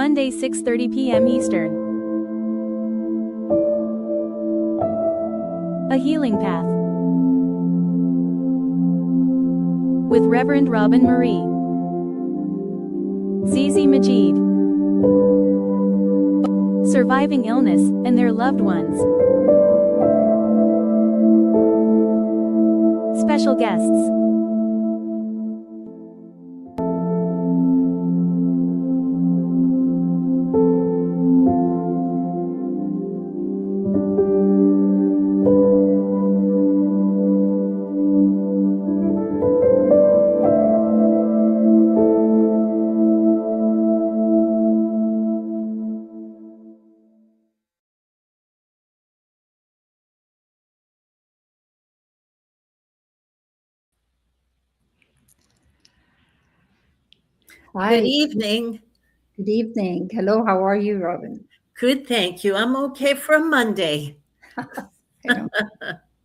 Monday 6:30 p.m. Eastern. A Healing Path with Reverend Robyne Marie. Zizi Majid. Surviving illness and their loved ones. Special guests. Hi. Good evening. Good evening. Hello, how are you, Robyne? Good, thank you. I'm okay for a Monday.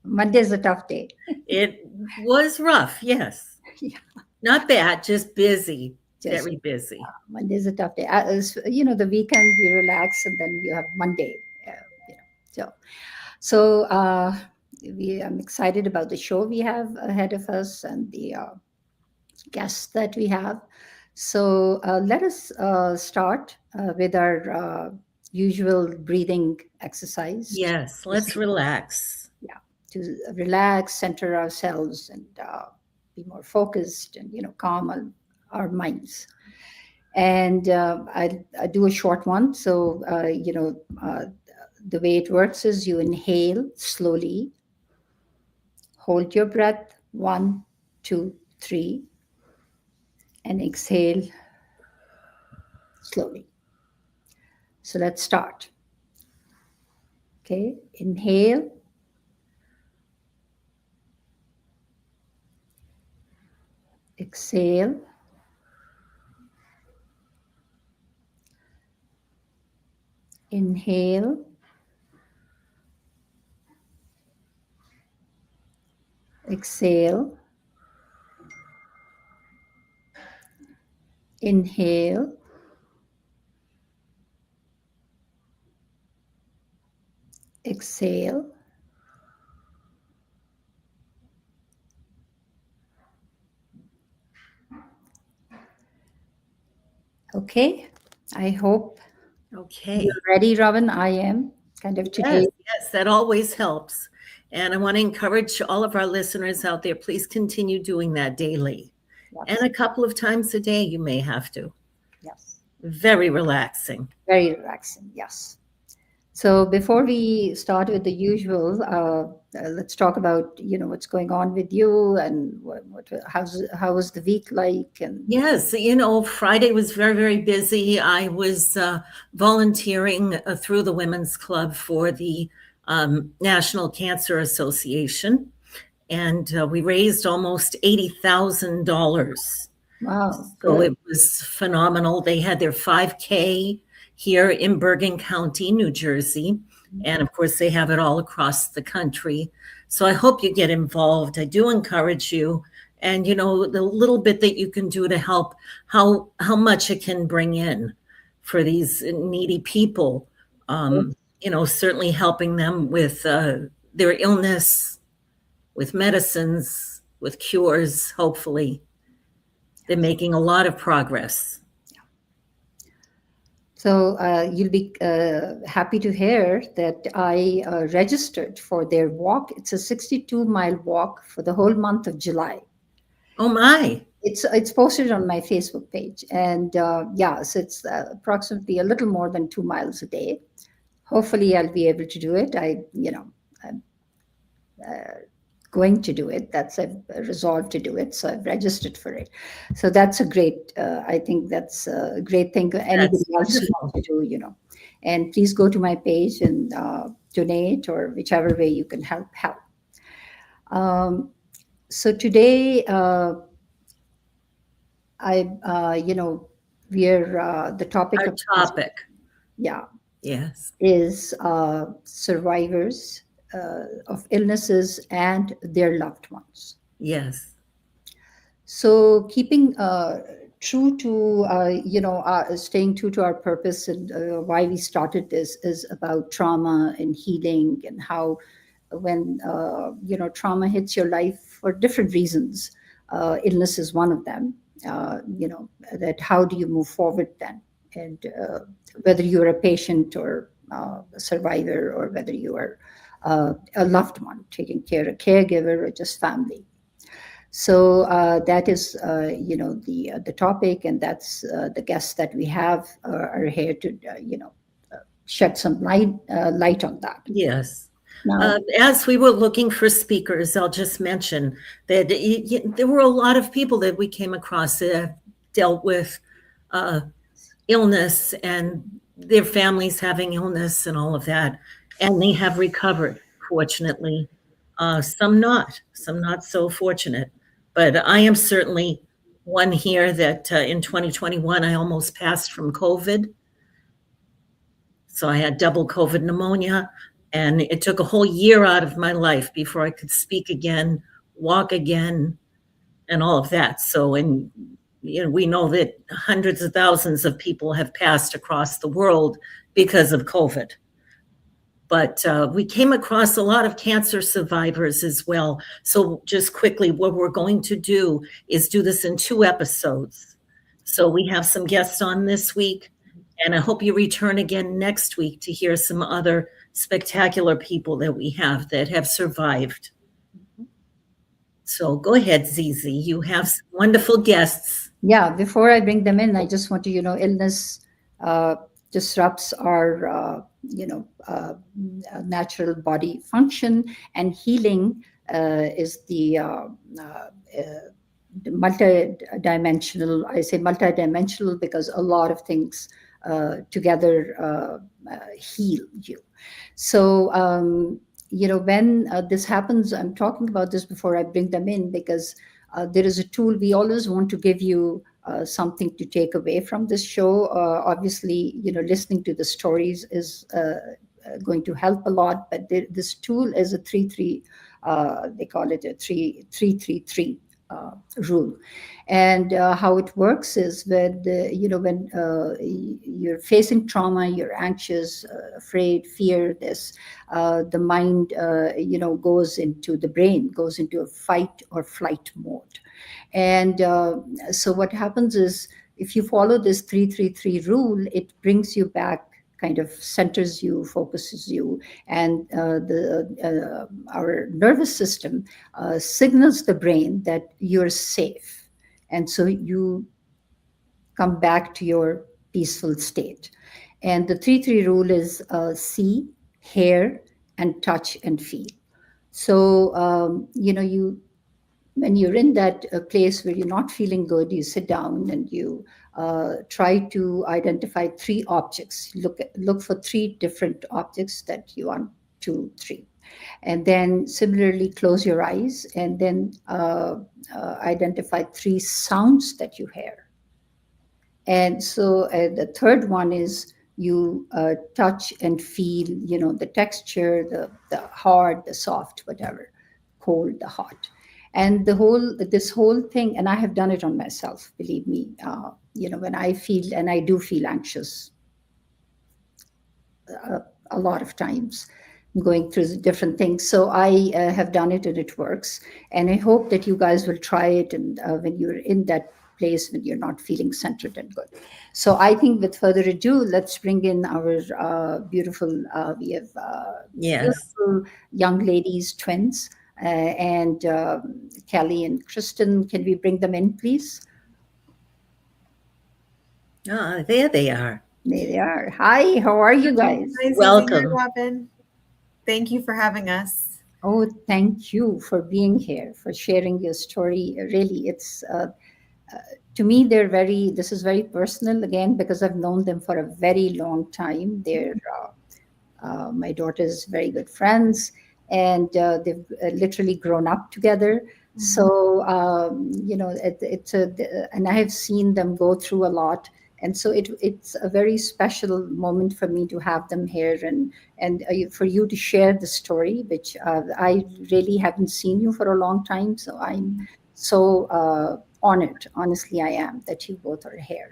Monday's a tough day. It was rough, yes. Yeah. Not bad, just busy, very busy. Monday's a tough day. The weekend you relax and then you have Monday. I'm excited about the show we have ahead of us and the guests that we have. So let us start with our usual breathing exercise. Yes, let's relax. Yeah, to relax, center ourselves, and be more focused and calm our minds. And I do a short one. So the way it works is you inhale slowly, hold your breath 1, 2, 3, and exhale slowly. So let's start. Okay, inhale. Exhale. Inhale. Exhale. Inhale. Exhale. Okay, I hope you're ready, Robyne. I am kind of today. Yes, that always helps. And I want to encourage all of our listeners out there, please continue doing that daily. Yes. And a couple of times a day, you may have to. Yes. Very relaxing. Very relaxing, yes. So before we start with the usual, let's talk about what's going on with you and how was the week like? And yes, Friday was very, very busy. I was volunteering through the Women's Club for the National Cancer Association, and we raised almost $80,000. Wow! So it was phenomenal. They had their 5K here in Bergen County, New Jersey. And of course, they have it all across the country. So I hope you get involved. I do encourage you. And, the little bit that you can do to help, how much it can bring in for these needy people, certainly helping them with their illness, with medicines, with cures, hopefully. They're making a lot of progress. So you'll be happy to hear that I registered for their walk. It's a 62-mile walk for the whole month of July. Oh my! It's posted on my Facebook page, and so it's approximately a little more than 2 miles a day. Hopefully, I'll be able to do it. I'm going to do it. That's a resolve to do it. So I've registered for it. So that's a great, I think that's a great thing anybody else wants to do, And please go to my page and donate or whichever way you can help. So today, the topic Our topic. Yes. Is survivors of illnesses and their loved ones. Yes. So keeping true to, staying true to our purpose and why we started this is about trauma and healing, and how when, trauma hits your life for different reasons, illness is one of them, that how do you move forward then? And whether you're a patient or a survivor, or whether you are a loved one taking care, a caregiver, or just family. So that is, the topic, and that's the guests that we have are here to, shed some light on that. Yes. Now, As we were looking for speakers, I'll just mention that there were a lot of people that we came across that have dealt with illness and their families having illness and all of that, and they have recovered, fortunately. Some not so fortunate. But I am certainly one here that in 2021, I almost passed from COVID. So I had double COVID pneumonia, and it took a whole year out of my life before I could speak again, walk again, and all of that. So, and we know that hundreds of thousands of people have passed across the world because of COVID. But we came across a lot of cancer survivors as well. So just quickly, what we're going to do is do this in 2 episodes. So we have some guests on this week, and I hope you return again next week to hear some other spectacular people that we have that have survived. So go ahead, Zizi. You have some wonderful guests. Yeah, before I bring them in, I just want to, illness disrupts our, natural body function, and healing is the multi-dimensional. I say multi-dimensional because a lot of things together heal you. So, when this happens, I'm talking about this before I bring them in, because there is a tool. We always want to give you something to take away from this show. Obviously, listening to the stories is going to help a lot, but this tool is a 3-3, they call it a 3-3-3 rule. And how it works is when you're facing trauma, you're anxious, afraid, fear, the mind, goes into the brain, goes into a fight or flight mode. And so what happens is, if you follow this 3-3-3 rule, it brings you back, kind of centers you, focuses you, and our nervous system signals the brain that you're safe. And so you come back to your peaceful state. And the 3-3 rule is see, hear, and touch and feel. So, when you're in that place where you're not feeling good, you sit down and you try to identify 3 objects. Look for 3 different objects that you want, 2, 3. And then similarly, close your eyes and then identify 3 sounds that you hear. And so the third one is you touch and feel, the texture, the hard, the soft, whatever, cold, the hot. And this whole thing, and I have done it on myself, believe me, when I feel, and I do feel anxious a lot of times, going through the different things. So I have done it and it works. And I hope that you guys will try it, and when you're in that place when you're not feeling centered and good. So I think with further ado, let's bring in our beautiful, we have beautiful young ladies, twins, and Kelli and Kristin. Can we bring them in, please? Ah, there they are. There they are. Hi, how are you guys? Hi, Welcome. Robin. Thank you for having us. Oh, thank you for being here, for sharing your story. Really, it's to me, this is very personal, again, because I've known them for a very long time. They're my daughter's very good friends, and they've literally grown up together. Mm-hmm. So, and I have seen them go through a lot. And so it's a very special moment for me to have them here, and for you to share the story, which I really haven't seen you for a long time. So I'm so honored, honestly, I am, that you both are here.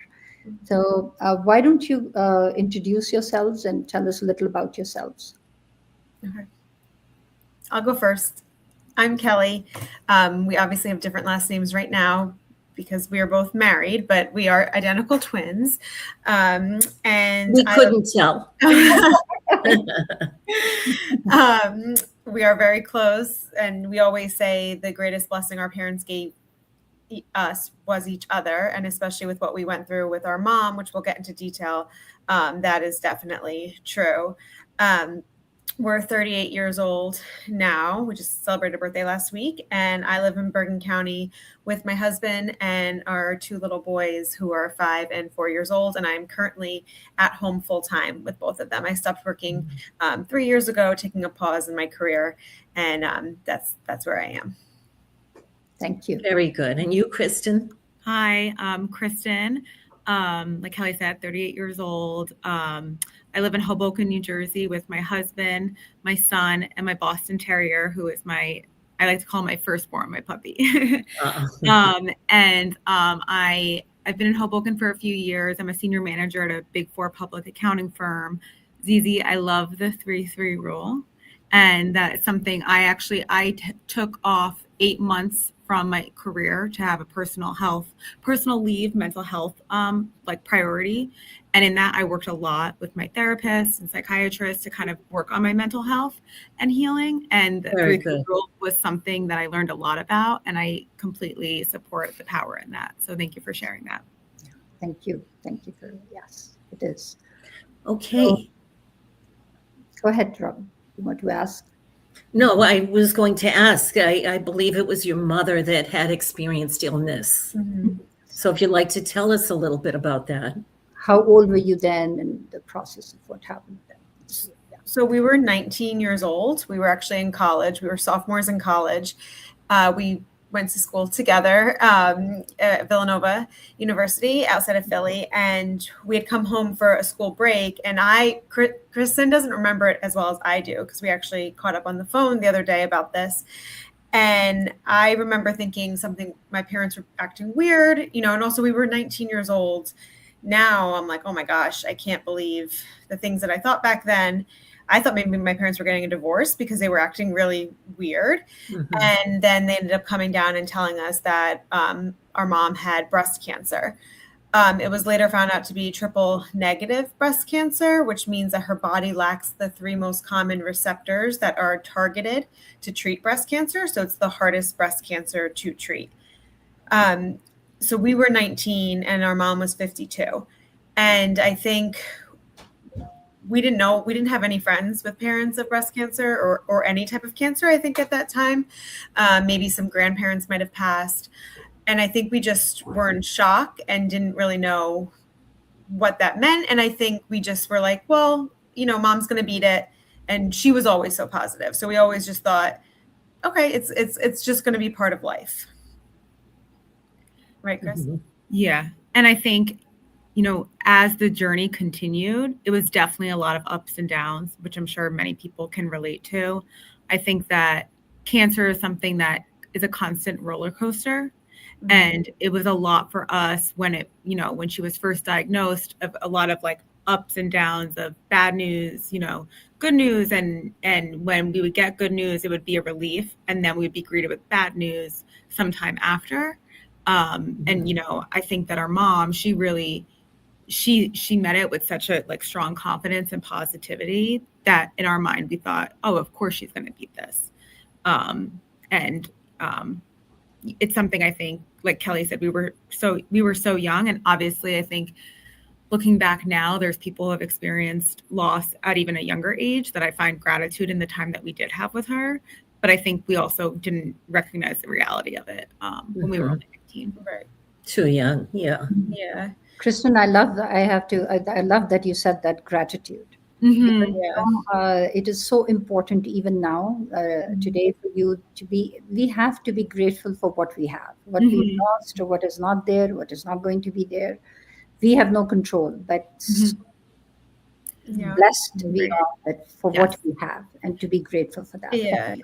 So why don't you introduce yourselves and tell us a little about yourselves? Okay. I'll go first. I'm Kelli. We obviously have different last names right now because we are both married, but we are identical twins. And We couldn't tell. We are very close, and we always say the greatest blessing our parents gave us was each other, and especially with what we went through with our mom, which we'll get into detail, that is definitely true. We're 38 years old now. We just celebrated a birthday last week, and I live in Bergen County with my husband and our two little boys who are 5 and 4 years old, and I'm currently at home full-time with both of them. I stopped working 3 years ago, taking a pause in my career, and that's where I am. Thank you. Very good. And you, Kristin? Hi, I'm Kristin. Like Kelli said, 38 years old. I live in Hoboken, New Jersey with my husband, my son, and my Boston Terrier, who is I like to call my firstborn, my puppy. I've been in Hoboken for a few years. I'm a senior manager at a Big Four public accounting firm. Zizi, I love the 3-3 rule. And that is something I took off 8 months from my career to have a personal leave, mental health, like priority. And in that, I worked a lot with my therapist and psychiatrist to kind of work on my mental health and healing. And the 3-3 rule was something that I learned a lot about, and I completely support the power in that. So thank you for sharing that. Thank you. Thank you for, yes, it is. Okay. So, go ahead, Rob. You want to ask? No, I was going to ask. I believe it was your mother that had experienced illness. Mm-hmm. So if you'd like to tell us a little bit about that. How old were you then, and the process of what happened then? Yeah. So we were 19 years old. We were actually in college. We were sophomores in college. We went to school together at Villanova University outside of Philly, and we had come home for a school break. And Kristin doesn't remember it as well as I do, because we actually caught up on the phone the other day about this. And I remember thinking my parents were acting weird, and also we were 19 years old. Now I'm like, oh my gosh, I can't believe the things that I thought back then. I thought maybe my parents were getting a divorce because they were acting really weird. Mm-hmm. And then they ended up coming down and telling us that our mom had breast cancer. It was later found out to be triple negative breast cancer, which means that her body lacks the 3 most common receptors that are targeted to treat breast cancer. So it's the hardest breast cancer to treat. So we were 19 and our mom was 52. And I think we didn't have any friends with parents of breast cancer or any type of cancer, I think, at that time. Maybe some grandparents might have passed. And I think we just were in shock and didn't really know what that meant. And I think we just were like, well, mom's going to beat it. And she was always so positive. So we always just thought, okay, it's just going to be part of life. Right, Chris? Mm-hmm. Yeah. And I think, as the journey continued, it was definitely a lot of ups and downs, which I'm sure many people can relate to. I think that cancer is something that is a constant roller coaster. Mm-hmm. And it was a lot for us when when she was first diagnosed, of a lot of like ups and downs of bad news, good news. And when we would get good news, it would be a relief. And then we'd be greeted with bad news sometime after. And, I think that our mom, she really, she met it with such a strong confidence and positivity that in our mind, we thought, oh, of course she's going to beat this. It's something I think, like Kelli said, we were so young. And obviously I think looking back now, there's people who have experienced loss at even a younger age that I find gratitude in the time that we did have with her. But I think we also didn't recognize the reality of it when we were only 19. Right. Too young. Yeah. Yeah. Kristin, I love that. I love that you said that gratitude. Mm-hmm. Yeah. It is so important even now, today, for you we have to be grateful for what we have, what we lost, or what is not there, what is not going to be there. We have no control, but blessed we are for what we have, and to be grateful for that. Yeah.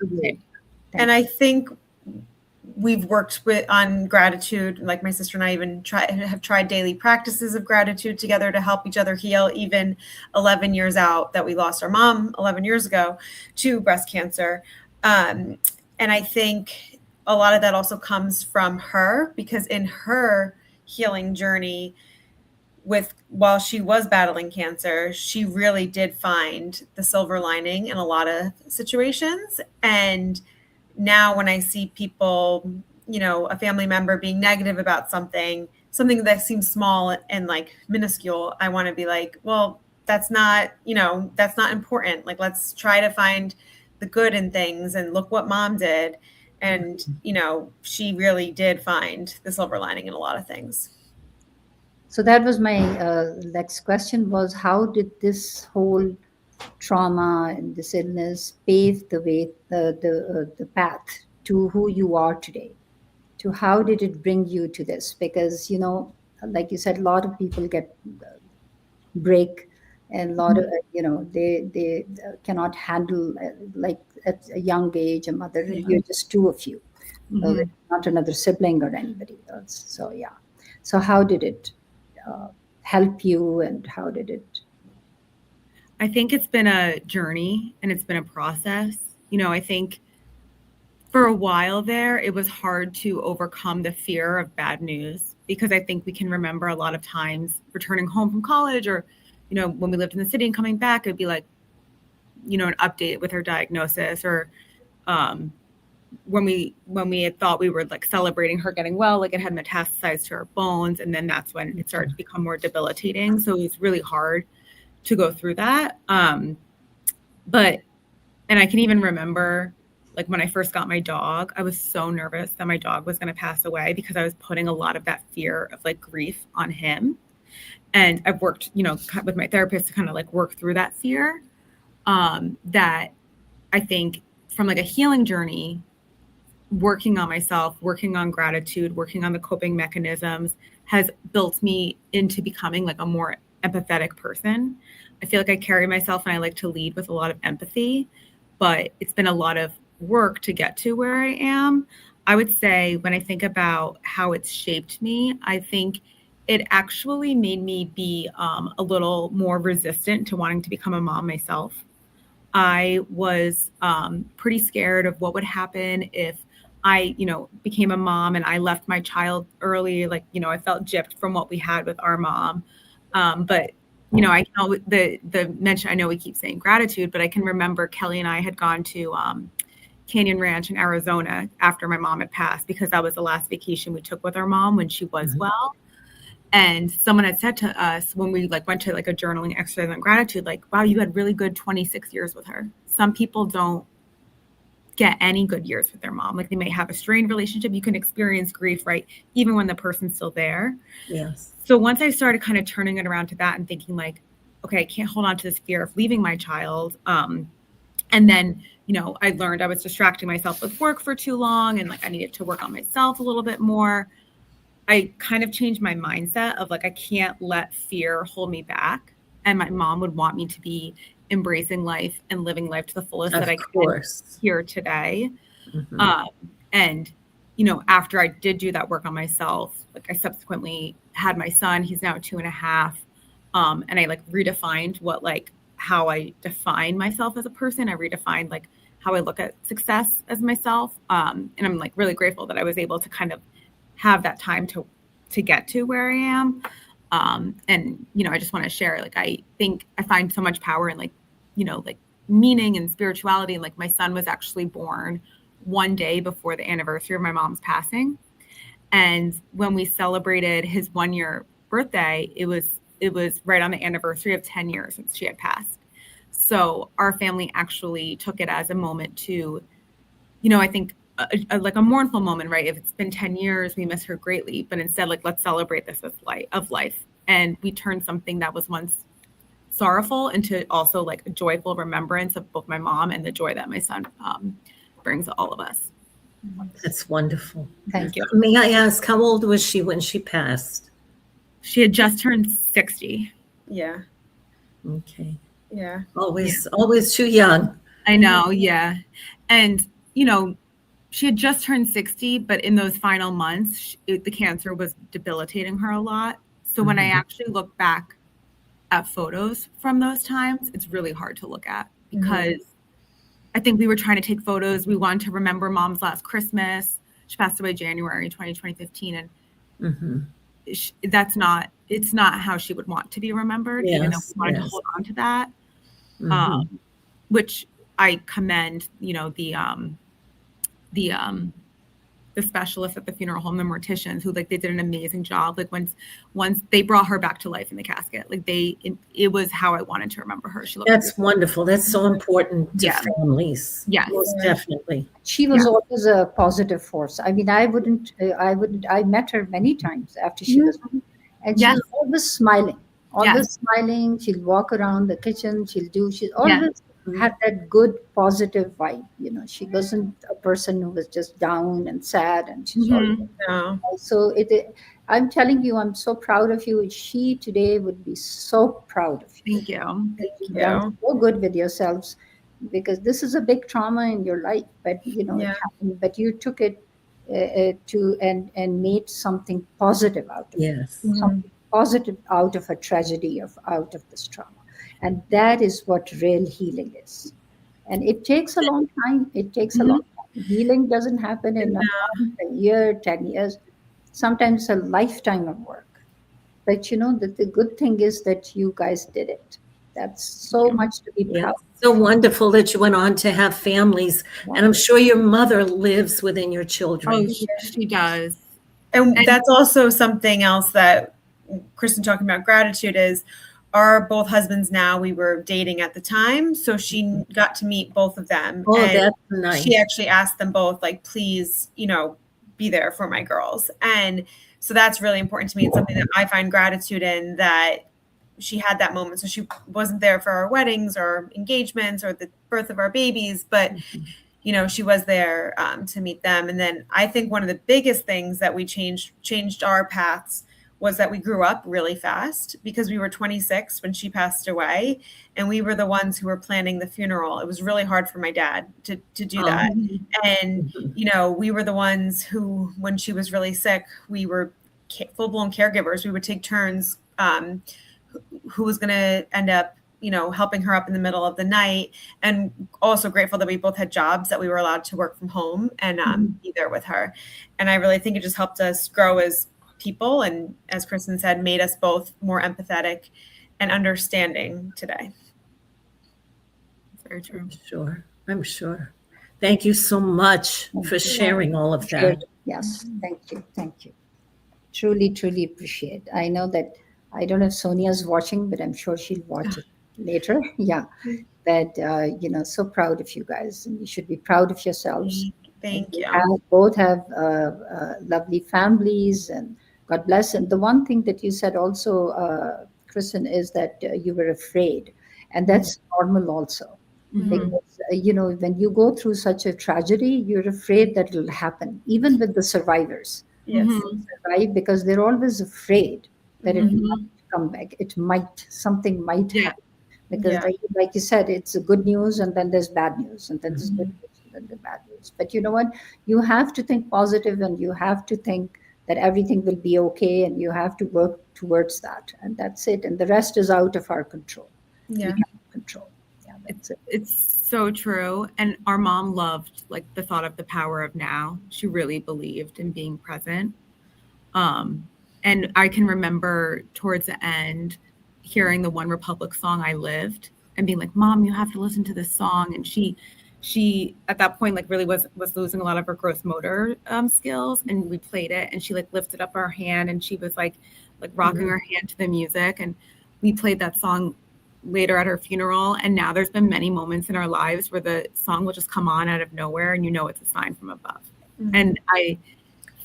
And I think we've worked on gratitude. Like my sister and I even have tried daily practices of gratitude together to help each other heal, even 11 years out that we lost our mom 11 years ago to breast cancer. And I think a lot of that also comes from her, because in her healing journey, while she was battling cancer, she really did find the silver lining in a lot of situations. And now when I see people, a family member being negative about something that seems small and like minuscule, I want to be like, well, that's not important. Like, let's try to find the good in things, and look what mom did. And, she really did find the silver lining in a lot of things. So that was my next question, was how did this whole trauma and this illness pave the way, the path to who you are today? To how did it bring you to this? Because, like you said, a lot of people get break, and a lot of, they cannot handle, like at a young age, a mother, you're just two of you. So there's not another sibling or anybody else. So, yeah. So how did it help you, and how did it? I think it's been a journey, and it's been a process. I think for a while there, it was hard to overcome the fear of bad news, because I think we can remember a lot of times returning home from college, or, when we lived in the city and coming back, it'd be like, an update with her diagnosis, or when we had thought we were like celebrating her getting well, like it had metastasized to her bones. And then that's when it started to become more debilitating. So it was really hard to go through that. And I can even remember, like, when I first got my dog, I was so nervous that my dog was going to pass away, because I was putting a lot of that fear of like grief on him. And I've worked, with my therapist to kind of like work through that fear, that I think from like a healing journey, working on myself, working on gratitude, working on the coping mechanisms has built me into becoming like a more empathetic person. I feel like I carry myself and I like to lead with a lot of empathy, but it's been a lot of work to get to where I am. I would say when I think about how it's shaped me, I think it actually made me be a little more resistant to wanting to become a mom myself. I was pretty scared of what would happen if I, became a mom and I left my child early. Like, I felt gypped from what we had with our mom. But, I know the mention, I know we keep saying gratitude, but I can remember Kelli and I had gone to Canyon Ranch in Arizona after my mom had passed, because that was the last vacation we took with our mom when she was well. And someone had said to us when we like went to like a journaling exercise on gratitude, like, wow, you had really good 26 years with her. Some people don't get any good years with their mom. Like, they may have a strained relationship. You can experience grief, right? Even when the person's still there. Yes. So once I started kind of turning it around to that and thinking like, okay, I can't hold on to this fear of leaving my child. And then, I learned I was distracting myself with work for too long, and like I needed to work on myself a little bit more. I kind of changed my mindset of like, I can't let fear hold me back. And my mom would want me to be embracing life and living life to the fullest that I can here today. And, after I did do that work on myself, like I subsequently had my son, he's now 2.5. And I like redefined how I define myself as a person. I redefined like how I look at success as myself. And I'm like really grateful that I was able to kind of have that time to get to where I am. And, I just want to share, like, I think I find so much power in like meaning and spirituality. And like my son was actually born one day before the anniversary of my mom's passing. And when we celebrated his 1-year birthday, it was right on the anniversary of 10 years since she had passed. So our family actually took it as a moment to, I think like a mournful moment, right? If it's been 10 years, we miss her greatly, but instead, like, let's celebrate this as life. And we turned something that was once sorrowful into also like a joyful remembrance of both my mom and the joy that my son brings to all of us. That's wonderful. Thank you. May I ask, how old was she when she passed? She had just turned 60. Yeah. Okay. Yeah. Always too young. I know. Yeah. And, she had just turned 60, but in those final months, the cancer was debilitating her a lot. So when I actually look back at photos from those times, it's really hard to look at because I think we were trying to take photos. We wanted to remember Mom's last Christmas. She passed away January 2015, and it's not how she would want to be remembered, even though we wanted to hold on to that, which I commend, the specialists at the funeral home, the morticians, who they did an amazing job. Once they brought her back to life in the casket, it was how I wanted to remember her. She looked That's wonderful. That's so important to families. Yes, most definitely. She was always a positive force. I mean, I met her many times after she was, and she was always smiling. Smiling. She'll walk around the kitchen. She's always had that good positive vibe. She wasn't a person who was just down and sad, and she's so I'm telling you, I'm so proud of you. She today would be so proud of you. Thank you. You've done so good with yourselves, because this is a big trauma in your life, but it happened, but you took it and made something positive out of it. Something positive out of a tragedy, out of this trauma. And that is what real healing is. And it takes a long time. It takes a long time. Healing doesn't happen in a year, 10 years, sometimes a lifetime of work. But that the good thing is that you guys did it. That's so much to be proud of. So wonderful that you went on to have families. And I'm sure your mother lives within your children. Oh, she does. And that's also something else that Kristin talking about gratitude is, our both husbands now, we were dating at the time, so she got to meet both of them. Oh, and that's nice. She actually asked them both, please, be there for my girls. And so that's really important to me. It's something that I find gratitude in, that she had that moment. So she wasn't there for our weddings or engagements or the birth of our babies, but she was there to meet them. And then I think one of the biggest things that we changed our paths was that we grew up really fast, because we were 26 when she passed away, and we were the ones who were planning the funeral. It was really hard for my dad to do that. And, we were the ones who, when she was really sick, we were full-blown caregivers. We would take turns, who was going to end up, helping her up in the middle of the night, and also grateful that we both had jobs that we were allowed to work from home and be there with her. And I really think it just helped us grow as people, and as Kristin said, made us both more empathetic and understanding today. Very true. I'm sure. Thank you so much for sharing all of that. Yes, thank you. Truly appreciate. I know that, I don't know if Sonia's watching, but I'm sure she'll watch it later. But so proud of you guys, and you should be proud of yourselves. Thank you. Both have lovely families, and God bless. And the one thing that you said also, Kristin, is that you were afraid, and that's normal also. Because, when you go through such a tragedy, you're afraid that it'll happen, even with the survivors. Yes. Survive, because they're always afraid that it might come back. Something might happen. Because like you said, it's good news, and then there's bad news, and then there's good news, and then the bad news. But you know what? You have to think positive, and you have to think that everything will be okay, and you have to work towards that. And that's it. And the rest is out of our control. Yeah. We can't control. Yeah, that's it. It's so true. And our mom loved the thought of the power of now. She really believed in being present. And I can remember towards the end hearing the One Republic song, I Lived, and being like, Mom, you have to listen to this song. And she at that point really was losing a lot of her gross motor skills, and we played it, and she lifted up her hand, and she was like rocking her hand to the music, and we played that song later at her funeral. And now there's been many moments in our lives where the song will just come on out of nowhere, and it's a sign from above. And I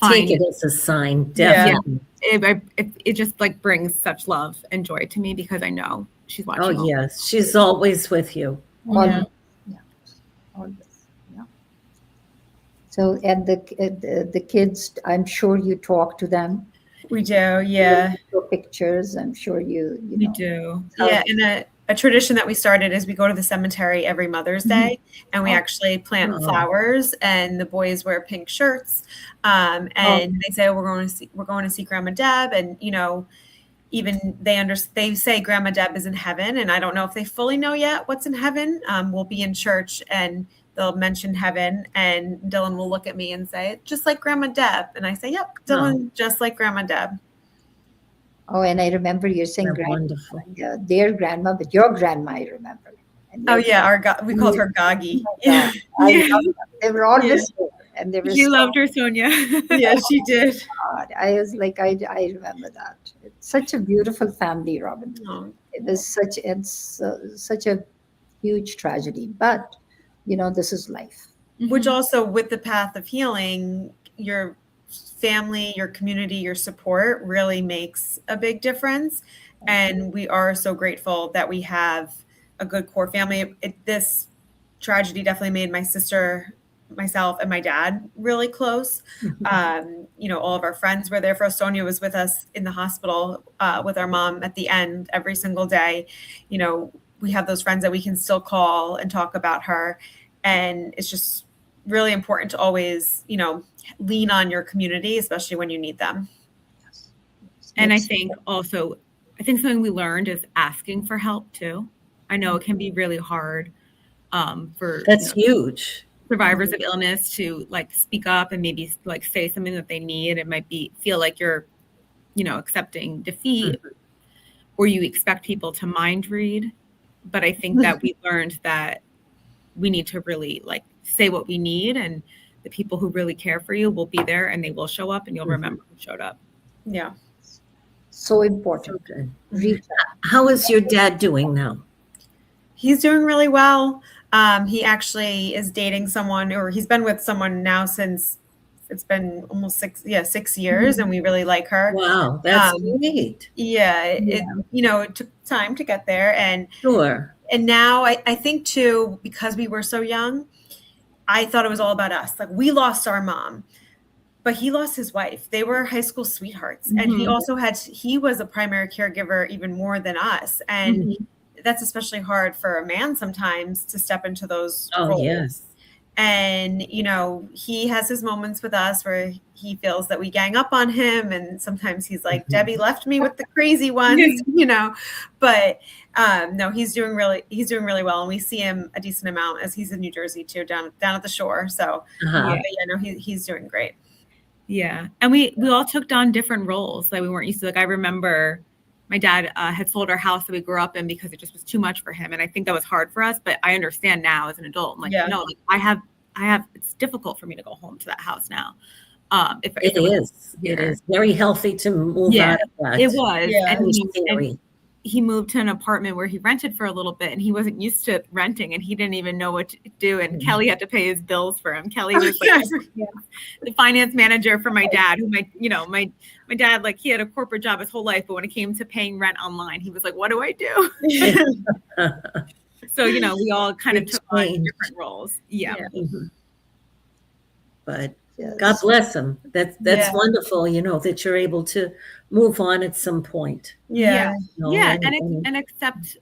take it as a sign, definitely. It just brings such love and joy to me, because I know she's watching. Oh yes, she's always with you. Always. Yeah. So, and the kids, I'm sure you talk to them. We do, yeah. Your pictures, I'm sure you We do. Yeah, and a tradition that we started is we go to the cemetery every Mother's Day, and we actually plant flowers, and the boys wear pink shirts, and they say, we're going to see Grandma Deb, and even they say Grandma Deb is in heaven, and I don't know if they fully know yet what's in heaven. We'll be in church and they'll mention heaven, and Dylan will look at me and say, just like Grandma Deb, and I say, yep, Dylan, just like Grandma Deb. Oh, and I remember you saying wonderful. Their grandma, but your grandma, I remember. Oh yeah, we called her Goggy. Yeah, they were all the same, and they were. You loved her, Sonia. Yeah, she did. God, I was like, I remember that. It's such a beautiful family, Robin. Oh. It was such a huge tragedy, but this is life. Which also, with the path of healing, your family, your community, your support really makes a big difference. And we are so grateful that we have a good core family. This tragedy definitely made my sister, myself, and my dad really close. All of our friends were there for us. Sonia was with us in the hospital with our mom at the end every single day. We have those friends that we can still call and talk about her. And it's just really important to always, lean on your community, especially when you need them. Yes. And I think something we learned is asking for help too. I know it can be really hard for That's huge. survivors of illness to speak up and maybe say something that they need. It might feel like you're, accepting defeat, or you expect people to mind read. But I think that we learned that we need to really say what we need, and the people who really care for you will be there, and they will show up, and you'll remember who showed up. Yeah. So important. Okay. How is your dad doing now? He's doing really well. He actually is dating someone, or he's been with someone now since it's been almost 6 years, and we really like her. Wow, that's great. Yeah, it took time to get there, and Sure. And now I think too, because we were so young, I thought it was all about us. We lost our mom, but he lost his wife. They were high school sweethearts. And he was a primary caregiver even more than us. And that's especially hard for a man sometimes to step into those roles. Yes. And, he has his moments with us where he feels that we gang up on him. And sometimes he's like, Debbie left me with the crazy ones, but no, he's doing really well. And we see him a decent amount as he's in New Jersey too, down at the shore. So he's doing great. Yeah. And we all took on different roles that we weren't used to. I remember my dad had sold our house that we grew up in because it just was too much for him. And I think that was hard for us, but I understand now as an adult. I have, it's difficult for me to go home to that house now. It is very healthy to move out of that. It was. Yeah. And he moved to an apartment where he rented for a little bit, and he wasn't used to renting, and he didn't even know what to do. And Kelly had to pay his bills for him. Kelly was the finance manager for my dad, who my dad, he had a corporate job his whole life, but when it came to paying rent online, he was like, what do I do? So, we all kind of took on different roles. Yeah. But God bless him. That's wonderful, that you're able to move on at some point. And accept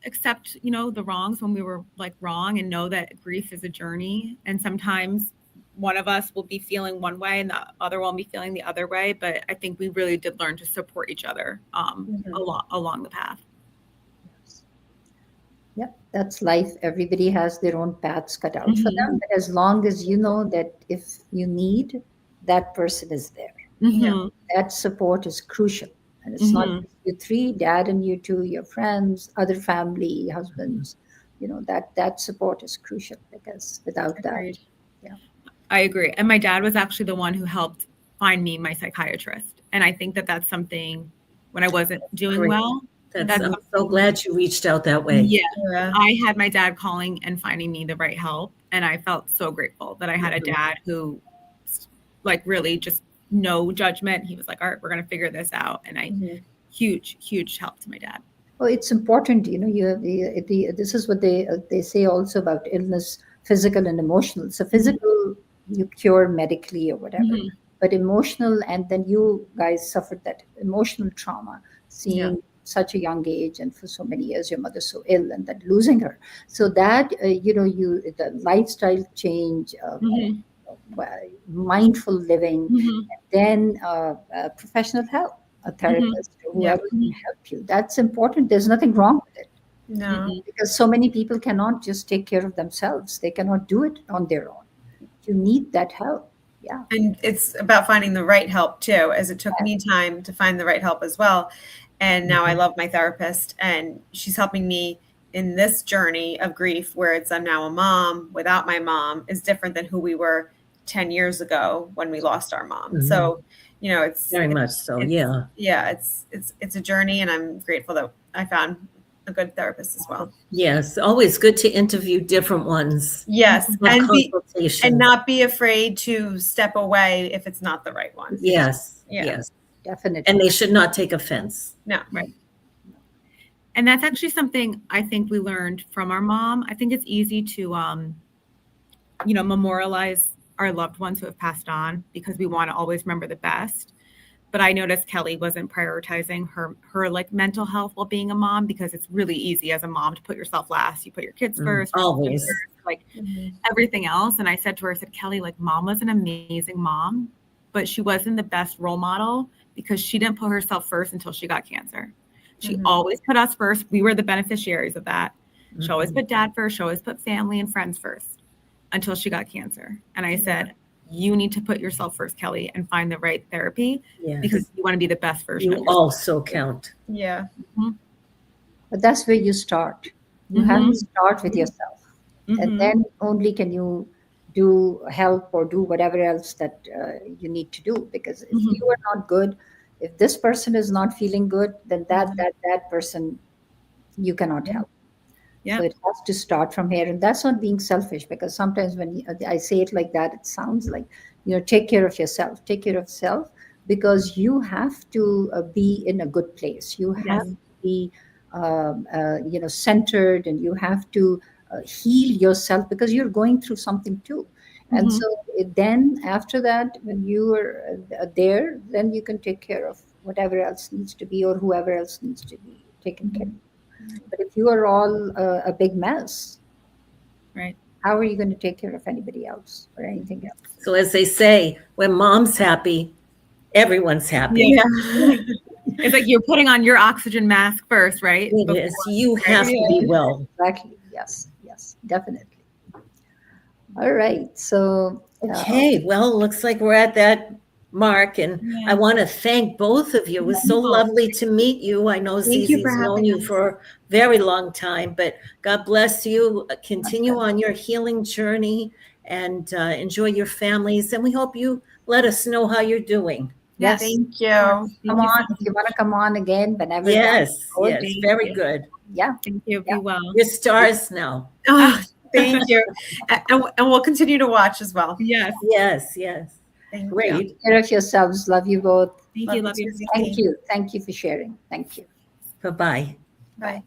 the wrongs when we were wrong, and know that grief is a journey, and sometimes one of us will be feeling one way and the other will be feeling the other way. But I think we really did learn to support each other along the path. Yep, that's life. Everybody has their own paths cut out for them. But as long as you know that if you need, that person is there. That support is crucial. And it's not just you three, dad and you two, your friends, other family, husbands, that support is crucial, because without that. I agree. And my dad was actually the one who helped find me my psychiatrist. And I think that that's something when I wasn't doing well. I'm so glad you reached out that way. Yeah. I had my dad calling and finding me the right help. And I felt so grateful that I had a dad who really just no judgment. He was like, all right, we're going to figure this out. And huge help to my dad. Well, it's important, you have this is what they say also about illness, physical and emotional. So physical, you cure medically or whatever, but emotional, and then you guys suffered that emotional trauma, seeing such a young age, and for so many years your mother's so ill, and then losing her. So that the lifestyle change, mindful living, then professional help, a therapist, whoever can help you. That's important. There's nothing wrong with it. No. Because so many people cannot just take care of themselves. They cannot do it on their own. You need that help. Yeah. And it's about finding the right help too, as it took me time to find the right help as well. And now I love my therapist, and she's helping me in this journey of grief, where I'm now a mom without my mom is different than who we were 10 years ago when we lost our mom. So, it's very much so. It's a journey, and I'm grateful that I found a good therapist as well. Yes, always good to interview different ones. Yes, and not not be afraid to step away if it's not the right one. Yes, definitely. And they should not take offense. No, right. And that's actually something I think we learned from our mom. I think it's easy to, memorialize our loved ones who have passed on because we want to always remember the best. But I noticed Kelli wasn't prioritizing her like mental health while being a mom, because it's really easy as a mom to put yourself last. You put your kids first, always, everything else. And I said to her, Kelli, like, mom was an amazing mom, but she wasn't the best role model because she didn't put herself first until she got cancer. She always put us first. We were the beneficiaries of that. She always put dad first. She always put family and friends first until she got cancer. And I said, you need to put yourself first, Kelli, and find the right therapy because you want to be the best version of yourself. You also count. Yeah. But that's where you start. You have to start with yourself. And then only can you do help or do whatever else that you need to do. Because if you are not good, if this person is not feeling good, then that person you cannot help. Yeah. So it has to start from here. And that's not being selfish, because sometimes when I say it like that, it sounds like, take care of yourself, because you have to be in a good place. You have to be, centered, and you have to heal yourself because you're going through something too. And so then after that, when you are there, then you can take care of whatever else needs to be, or whoever else needs to be taken care of. But if you are all a big mess, right, how are you going to take care of anybody else or anything else? So as they say, when mom's happy, everyone's happy. Yeah. It's like you're putting on your oxygen mask first, right? It is. You have to be well. Exactly. Yes, definitely. All right. So. Okay. Well, looks like we're at that mark, and I want to thank both of you. It was so lovely to meet you. I know Zizi's known you for a very long time, but God bless you. Continue on your healing journey, and enjoy your families. And we hope you let us know how you're doing. Yes. Thank you. Come on. If you want to come on again, whenever. Yes. Very good. Yeah. Thank you. Be well. You're stars now. Oh, thank you. And we'll continue to watch as well. Yes. Great. Take care of yourselves. Love you both. Thank you. Love you. Thank you. Thank you for sharing. Thank you. Bye-bye. Bye.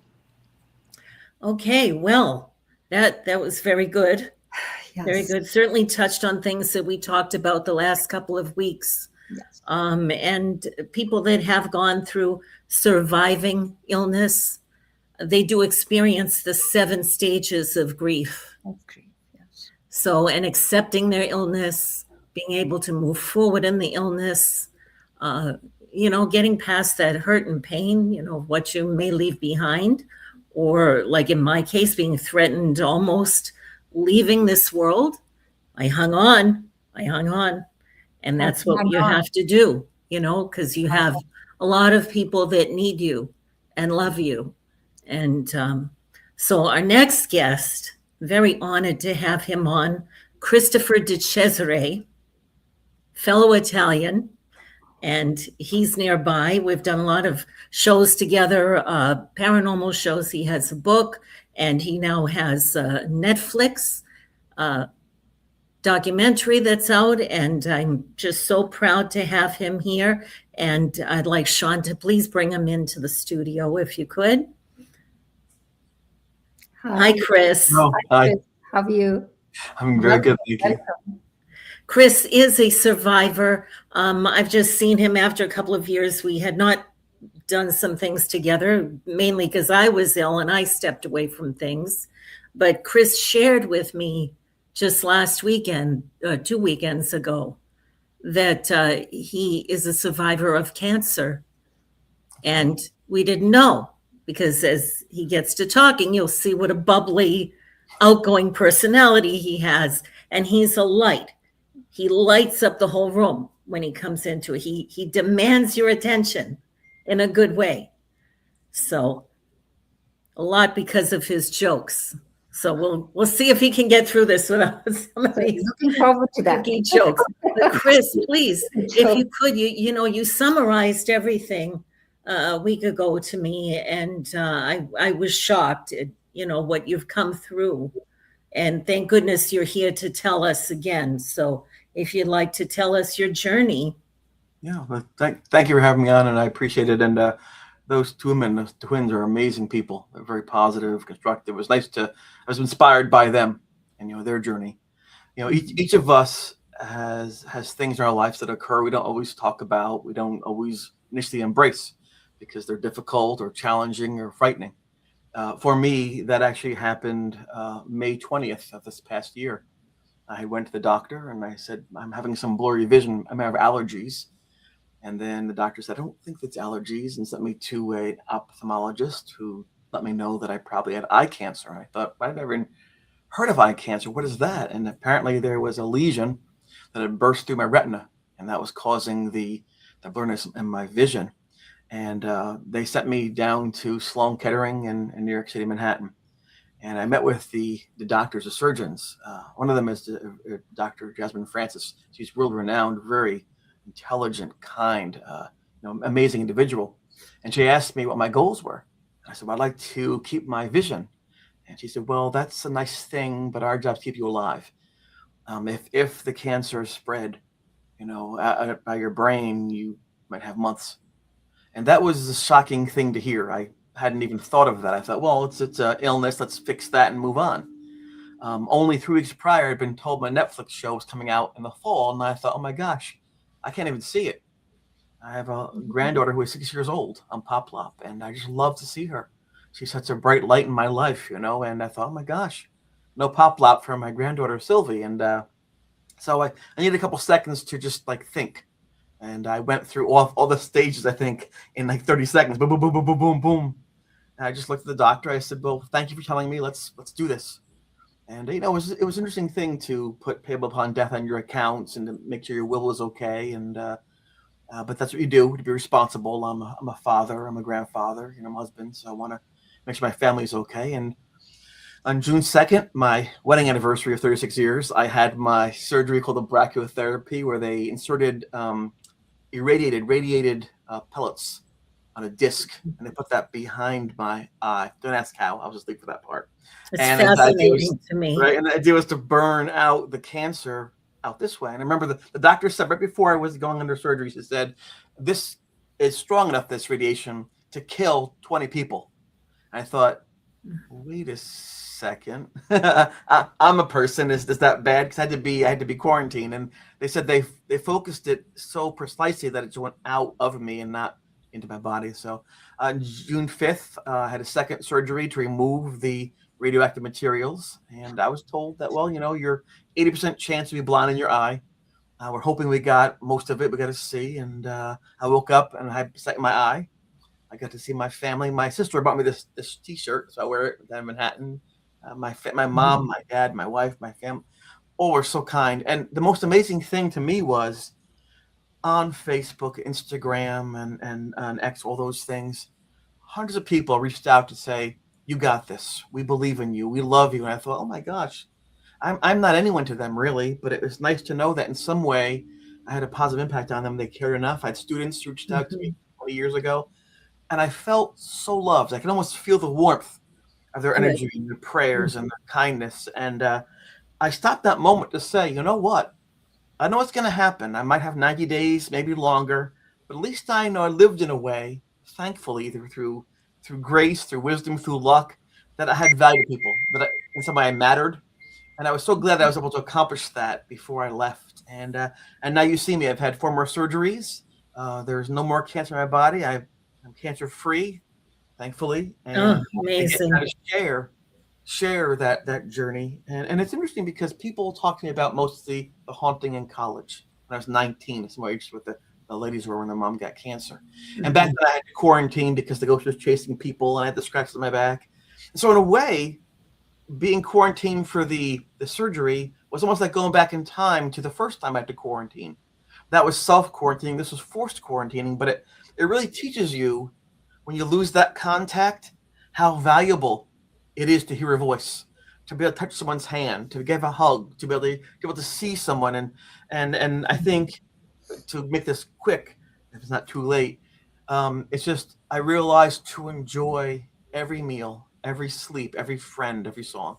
Okay. Well, that was very good. Yes. Very good. Certainly touched on things that we talked about the last couple of weeks. Yes. And people that have gone through surviving illness, they do experience the 7 stages of grief. That's great. Yes. So, and accepting their illness, being able to move forward in the illness, getting past that hurt and pain, what you may leave behind, or like in my case, being threatened, almost leaving this world. I hung on, and that's what you have to do, because you have a lot of people that need you and love you. And so our next guest, very honored to have him on, Christopher Diceare, fellow Italian, and he's nearby. We've done a lot of shows together, paranormal shows. He has a book, and he now has a Netflix documentary that's out, and I'm just so proud to have him here. And I'd like Sean to please bring him into the studio if you could. Hi, Chris. Oh, hi. How are you? I'm very good, thank you. Welcome. Chris is a survivor. I've just seen him after a couple of years. We had not done some things together, mainly because I was ill and I stepped away from things. But Chris shared with me just last weekend, 2 weekends ago, that he is a survivor of cancer. And we didn't know, because as he gets to talking, you'll see what a bubbly, outgoing personality he has. And he's a light. He lights up the whole room when he comes into it. He demands your attention in a good way. So a lot because of his jokes. So we'll see if he can get through this without some of these Looking forward to that. cookie jokes. But Chris, please, if you could, you summarized everything a week ago to me, and I was shocked at what you've come through, and thank goodness you're here to tell us again. So if you'd like to tell us your journey. Yeah, well, thank you for having me on, and I appreciate it. And those two women, the twins, are amazing people. They're very positive, constructive. It was nice I was inspired by them and their journey. Each of us has things in our lives that occur we don't always talk about, we don't always initially embrace because they're difficult or challenging or frightening. For me, that actually happened May 20th of this past year. I went to the doctor and I said, I'm having some blurry vision. I may have allergies. And then the doctor said, I don't think it's allergies, and sent me to an ophthalmologist who let me know that I probably had eye cancer. And I thought, I've never even heard of eye cancer. What is that? And apparently there was a lesion that had burst through my retina, and that was causing the blurriness in my vision. And they sent me down to Sloan Kettering in New York City, Manhattan. And I met with the doctors, the surgeons. One of them is Dr. Jasmine Francis. She's world renowned, very intelligent, kind, amazing individual. And she asked me what my goals were. And I said, well, I'd like to keep my vision. And she said, well, that's a nice thing, but our job is to keep you alive. If the cancer spread, by your brain, you might have months. And that was a shocking thing to hear. I hadn't even thought of that. I thought, well, it's an illness. Let's fix that and move on. Only 3 weeks prior, I'd been told my Netflix show was coming out in the fall. And I thought, oh my gosh, I can't even see it. I have a granddaughter who is 6 years old on Poplop, and I just love to see her. She's such a bright light in my life, and I thought, oh my gosh, no Poplop for my granddaughter, Sylvie. And so I needed a couple seconds to just think. And I went through all the stages, I think, in 30 seconds. Boom, boom, boom, boom, boom, boom, boom. And I just looked at the doctor. I said, well, thank you for telling me. Let's do this. And, it was an interesting thing to put payable upon death on your accounts and to make sure your will is okay. And but that's what you do to be responsible. I'm a father. I'm a grandfather. I'm a husband. So I want to make sure my family is okay. And on June 2nd, my wedding anniversary of 36 years, I had my surgery called the brachytherapy, where they inserted radiated pellets on a disc, and they put that behind my eye. Don't ask how. I'll just leave for that part. It's fascinating to me. Right, and the idea was to burn out the cancer out this way. And I remember the doctor said right before I was going under surgery, she said, this is strong enough, this radiation, to kill 20 people. And I thought, wait a second. I'm a person. Is that bad? Because I had to be quarantined. And they said they focused it so precisely that it just went out of me and not into my body. So on June 5th, I had a second surgery to remove the radioactive materials. And I was told that, well, you're 80% chance to be blind in your eye. We're hoping we got most of it. We got to see. And I woke up and I had sight in my eye. I got to see my family. My sister bought me this T-shirt, so I wear it down in Manhattan. My mom, my dad, my wife, my family, all were so kind. And the most amazing thing to me was on Facebook, Instagram, and on X, all those things, hundreds of people reached out to say, you got this. We believe in you. We love you. And I thought, oh my gosh, I'm not anyone to them really, but it was nice to know that in some way I had a positive impact on them. They cared enough. I had students who reached out to me 20 years ago, and I felt so loved. I could almost feel the warmth of their energy and their prayers and their kindness. And I stopped that moment to say, you know what? I know it's going to happen. I might have 90 days, maybe longer, but at least I know I lived in a way, thankfully, either through grace, through wisdom, through luck, that I had value to people, in some way I mattered. And I was so glad that I was able to accomplish that before I left. And now you see me. I've had 4 more surgeries. There's no more cancer in my body. I I'm cancer free, thankfully, and Oh, I get amazing. to share that journey. And it's interesting because people talk to me about mostly the haunting in college. When I was 19, it's my age with the ladies were when their mom got cancer. And back then I had to quarantine because the ghost was chasing people and I had the scratches on my back. And so in a way, being quarantined for the surgery was almost like going back in time to the first time I had to quarantine. That was self-quarantining. This was forced quarantining, but it really teaches you when you lose that contact, how valuable it is to hear a voice, to be able to touch someone's hand, to give a hug, to be able to see someone. And I think, to make this quick, if it's not too late, it's just I realized to enjoy every meal, every sleep, every friend, every song,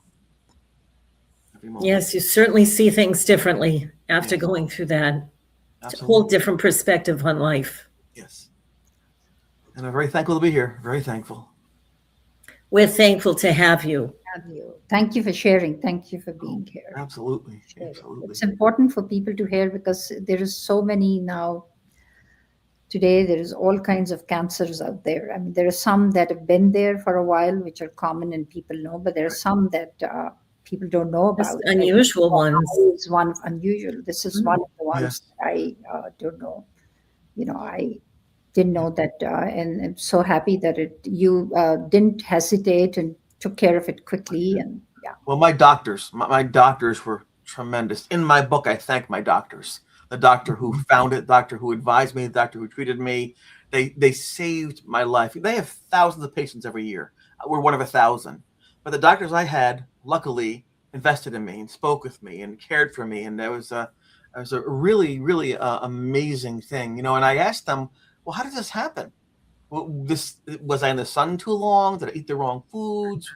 every moment. Yes, you certainly see things differently after Yes. going through that. It's a Absolutely. whole different perspective on life. Yes. And I'm very thankful to be here. Very thankful. We're thankful to have you. Thank you for sharing. Thank you for being here. Absolutely. Absolutely. It's important for people to hear because there is so many now. Today, there is all kinds of cancers out there. I mean, there are some that have been there for a while, which are common and people know, but there are some that people don't know Just about. unusual ones. Is one unusual. This is one of the ones Yes. that I don't know. I didn't know that, and I'm so happy that you didn't hesitate and took care of it quickly. And yeah, Well, my doctors were tremendous. In my book, I thank my doctors. The doctor who found it, the doctor who advised me, the doctor who treated me. They saved my life. They have thousands of patients every year. We're one of 1,000. But the doctors I had, luckily, invested in me and spoke with me and cared for me. And that was a really, really amazing thing. And I asked them, well, how did this happen? Was I in the sun too long? Did I eat the wrong foods?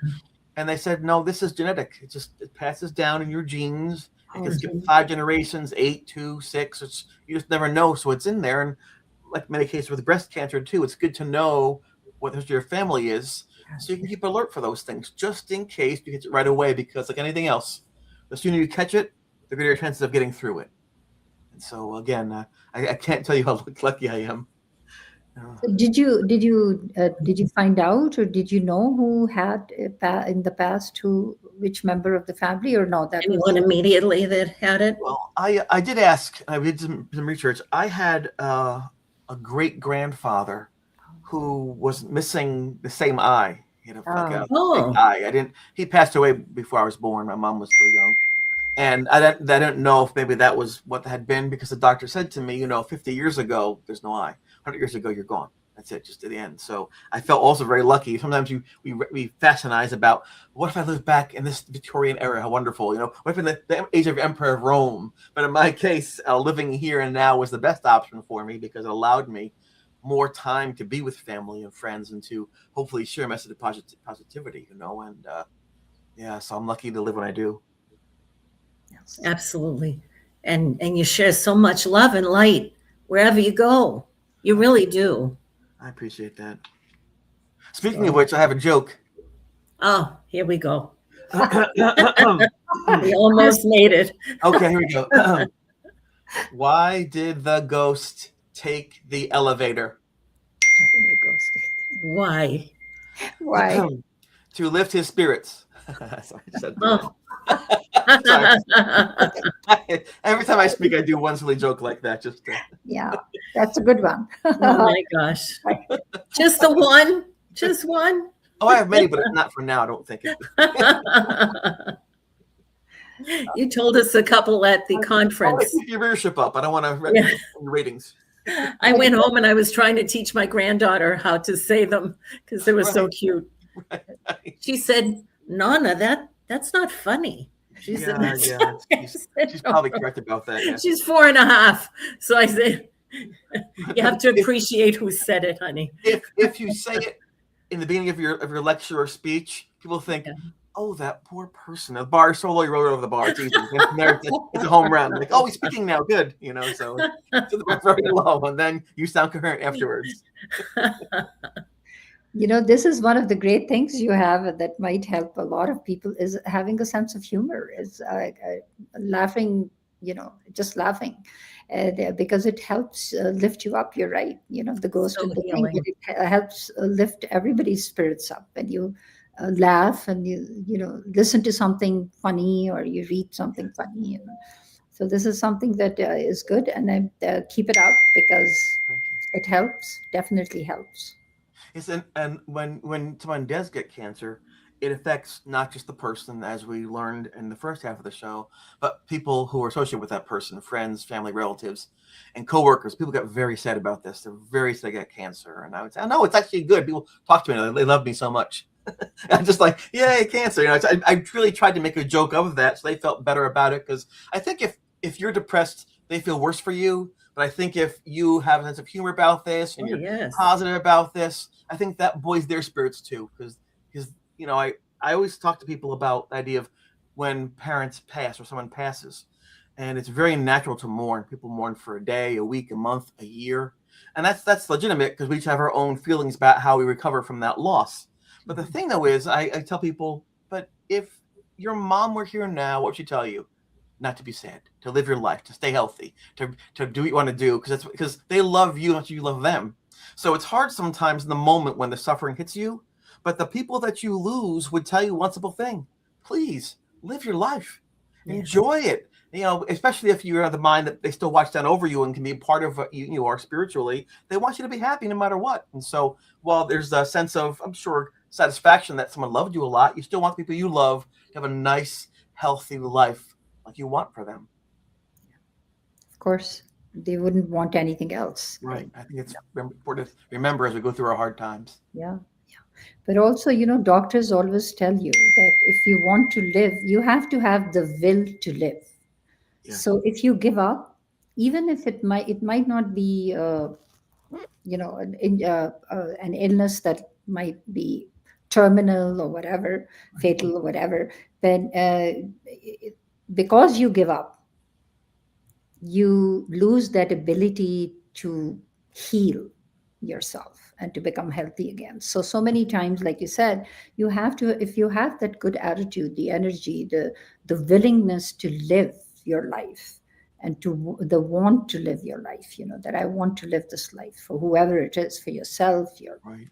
And they said, no, this is genetic. It passes down in your genes. It can skip 5 generations, 8, 2, 6. You just never know. So it's in there. And like many cases with breast cancer too, it's good to know what the history of your family is, so you can keep alert for those things, just in case you catch it right away. Because like anything else, the sooner you catch it, the greater your chances of getting through it. And so again, I can't tell you how lucky I am. did you find out, or did you know who had in the past, which member of the family, or no? That Anyone immediately that had it? Well, I did ask. I did some research. I had a great grandfather who was missing the same eye. Like a big eye. He passed away before I was born. My mom was still young. And I didn't know if maybe that was what had been, because the doctor said to me, 50 years ago, there's no eye. 100 years ago, you're gone. That's it, just to the end. So I felt also very lucky. Sometimes we fantasize about, what if I lived back in this Victorian era? How wonderful. What if in the age of Emperor of Rome? But in my case, living here and now was the best option for me, because it allowed me more time to be with family and friends and to hopefully share a message of positivity, and so I'm lucky to live when I do. Absolutely. And you share so much love and light wherever you go. You really do. I appreciate that. Speaking of which, I have a joke. Oh, here we go. We almost made it. Okay, here we go. Why did the ghost take the elevator? Why? To lift his spirits. Sorry, I said Oh. Every time I speak, I do one silly joke like that. Yeah, that's a good one. Oh my gosh. Just the one? Just one? Oh, I have many, but not for now, I don't think. You told us a couple at the conference. Keep your viewership up. I don't want to ratings. I went home and I was trying to teach my granddaughter how to say them because they were so cute. Right. She said, Nana, that's not funny. She said, She's probably correct about that. Yeah. She's 4.5. So I said, you have to appreciate who said it, honey. If you say it in the beginning of your lecture or speech, people think, oh, that poor person. The bar solo, you wrote over the bar. It's easy. It's a home run. Like, oh, he's speaking now. Good. So the very low, and then you sound coherent afterwards. This is one of the great things you have that might help a lot of people, is having a sense of humor, is laughing just laughing, because it helps lift you up. You're right. The ghost So and the thing, healing. but it helps lift everybody's spirits up. And you laugh, and you listen to something funny, or you read something funny. So this is something that is good, and I keep it up because Thank you. it helps. Definitely helps. Yes, and when someone does get cancer, it affects not just the person, as we learned in the first half of the show, but people who are associated with that person, friends, family, relatives, and coworkers. People get very sad about this. They're very sad they get cancer, and I would say, no, it's actually good. People talk to me; they love me so much. I'm just like, yay, cancer. I really tried to make a joke of that, so they felt better about it. Because I think if you're depressed, they feel worse for you. But I think if you have a sense of humor about this and Oh, you're yes. positive about this, I think that buoys their spirits too. Because I always talk to people about the idea of when parents pass or someone passes, and it's very natural to mourn. People mourn for a day, a week, a month, a year, and that's legitimate because we each have our own feelings about how we recover from that loss. But the thing though is, I tell people, but if your mom were here now, what would she tell you? Not to be sad, to live your life, to stay healthy, to do what you want to do, because they love you and you love them. So it's hard sometimes in the moment when the suffering hits you, but the people that you lose would tell you one simple thing: please live your life, enjoy it. Especially if you're of the mind that they still watch down over you and can be part of what you are spiritually. They want you to be happy no matter what. And so while there's a sense of, I'm sure, satisfaction that someone loved you a lot, you still want the people you love to have a nice, healthy life like you want for them. Of course, they wouldn't want anything else. Right. I think it's important to remember as we go through our hard times. Yeah. But also, doctors always tell you that if you want to live, you have to have the will to live. Yeah. So if you give up, even if it might not be, an illness that might be terminal or whatever, fatal or whatever, then because you give up, you lose that ability to heal yourself and to become healthy again. So many times, like you said, you have to, if you have that good attitude, the energy, the willingness to live your life, and the want to live your life, that I want to live this life for whoever it is, for yourself, your Right.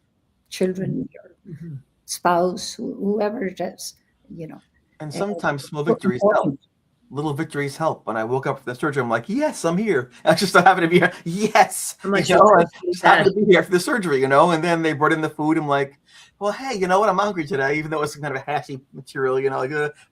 children, your spouse, whoever it is. And sometimes small so victories help. important. Little victories help. When I woke up from the surgery, I'm like, yes, I'm here. I just so happen to be here. Yes. How much I appreciate just happen that. to be here for the surgery, and then they brought in the food. I'm like, well, hey, you know what? I'm hungry today, even though it's kind of a hashy material,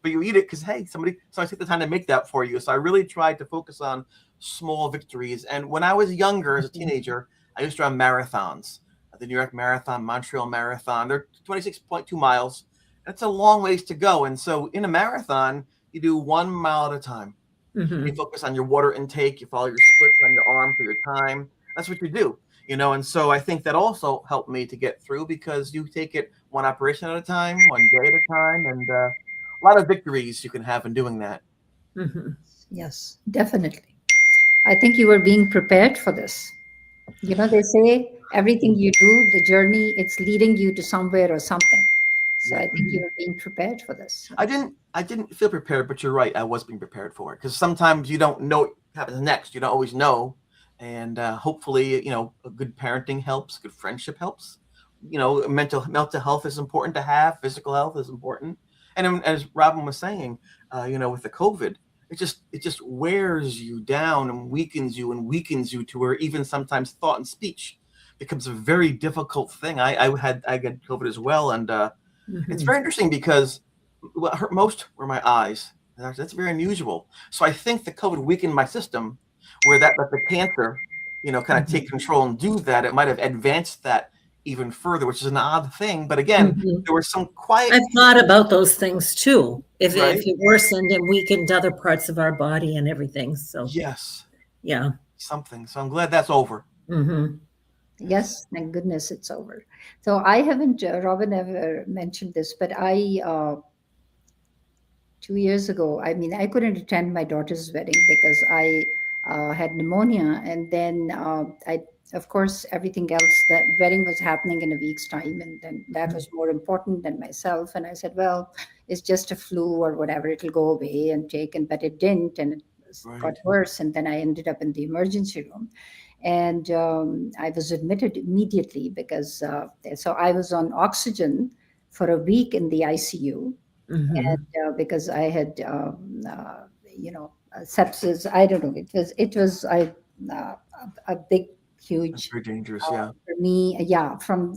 but you eat it because, hey, somebody took the time to make that for you. So I really tried to focus on small victories. And when I was younger, as a teenager, I used to run marathons. The New York Marathon, Montreal Marathon. They're 26.2 miles. That's a long ways to go. And so in a marathon, you do 1 mile at a time. You focus on your water intake. You follow your splits on your arm for your time. That's what you do, And so I think that also helped me to get through, because you take it one operation at a time, one day at a time, and a lot of victories you can have in doing that. Yes, definitely. I think you were being prepared for this. They say everything you do, the journey, it's leading you to somewhere or something. So Yeah. I think you were being prepared for this. I didn't feel prepared, but you're right. I was being prepared for it, because sometimes you don't know what happens next. You don't always know. And hopefully, a good parenting helps, good friendship helps. Mental health is important to have. Physical health is important. And as Robin was saying, with the COVID, it just wears you down and weakens you to where even sometimes thought and speech becomes a very difficult thing. I got COVID as well, and it's very interesting because what hurt most were my eyes. That's very unusual. So I think the COVID weakened my system, where that let the cancer, kind of take control and do that. It might have advanced that even further, which is an odd thing. But again, there was some quiet. I've thought about those things too. If Right? it worsened and weakened other parts of our body and everything. So Yes, yeah. something. So I'm glad that's over. Yes, thank goodness it's over. So I haven't, Robin ever mentioned this, but 2 years ago, I couldn't attend my daughter's wedding because I had pneumonia. And then of course, everything else, the wedding was happening in a week's time. And then that was more important than myself. And I said, well, it's just a flu or whatever, it'll go away but it didn't. And got worse, and then I ended up in the emergency room. And I was admitted immediately because so I was on oxygen for a week in the ICU, and because I had sepsis. I don't know. It was a big, huge. That's very dangerous. Yeah. For me, yeah, from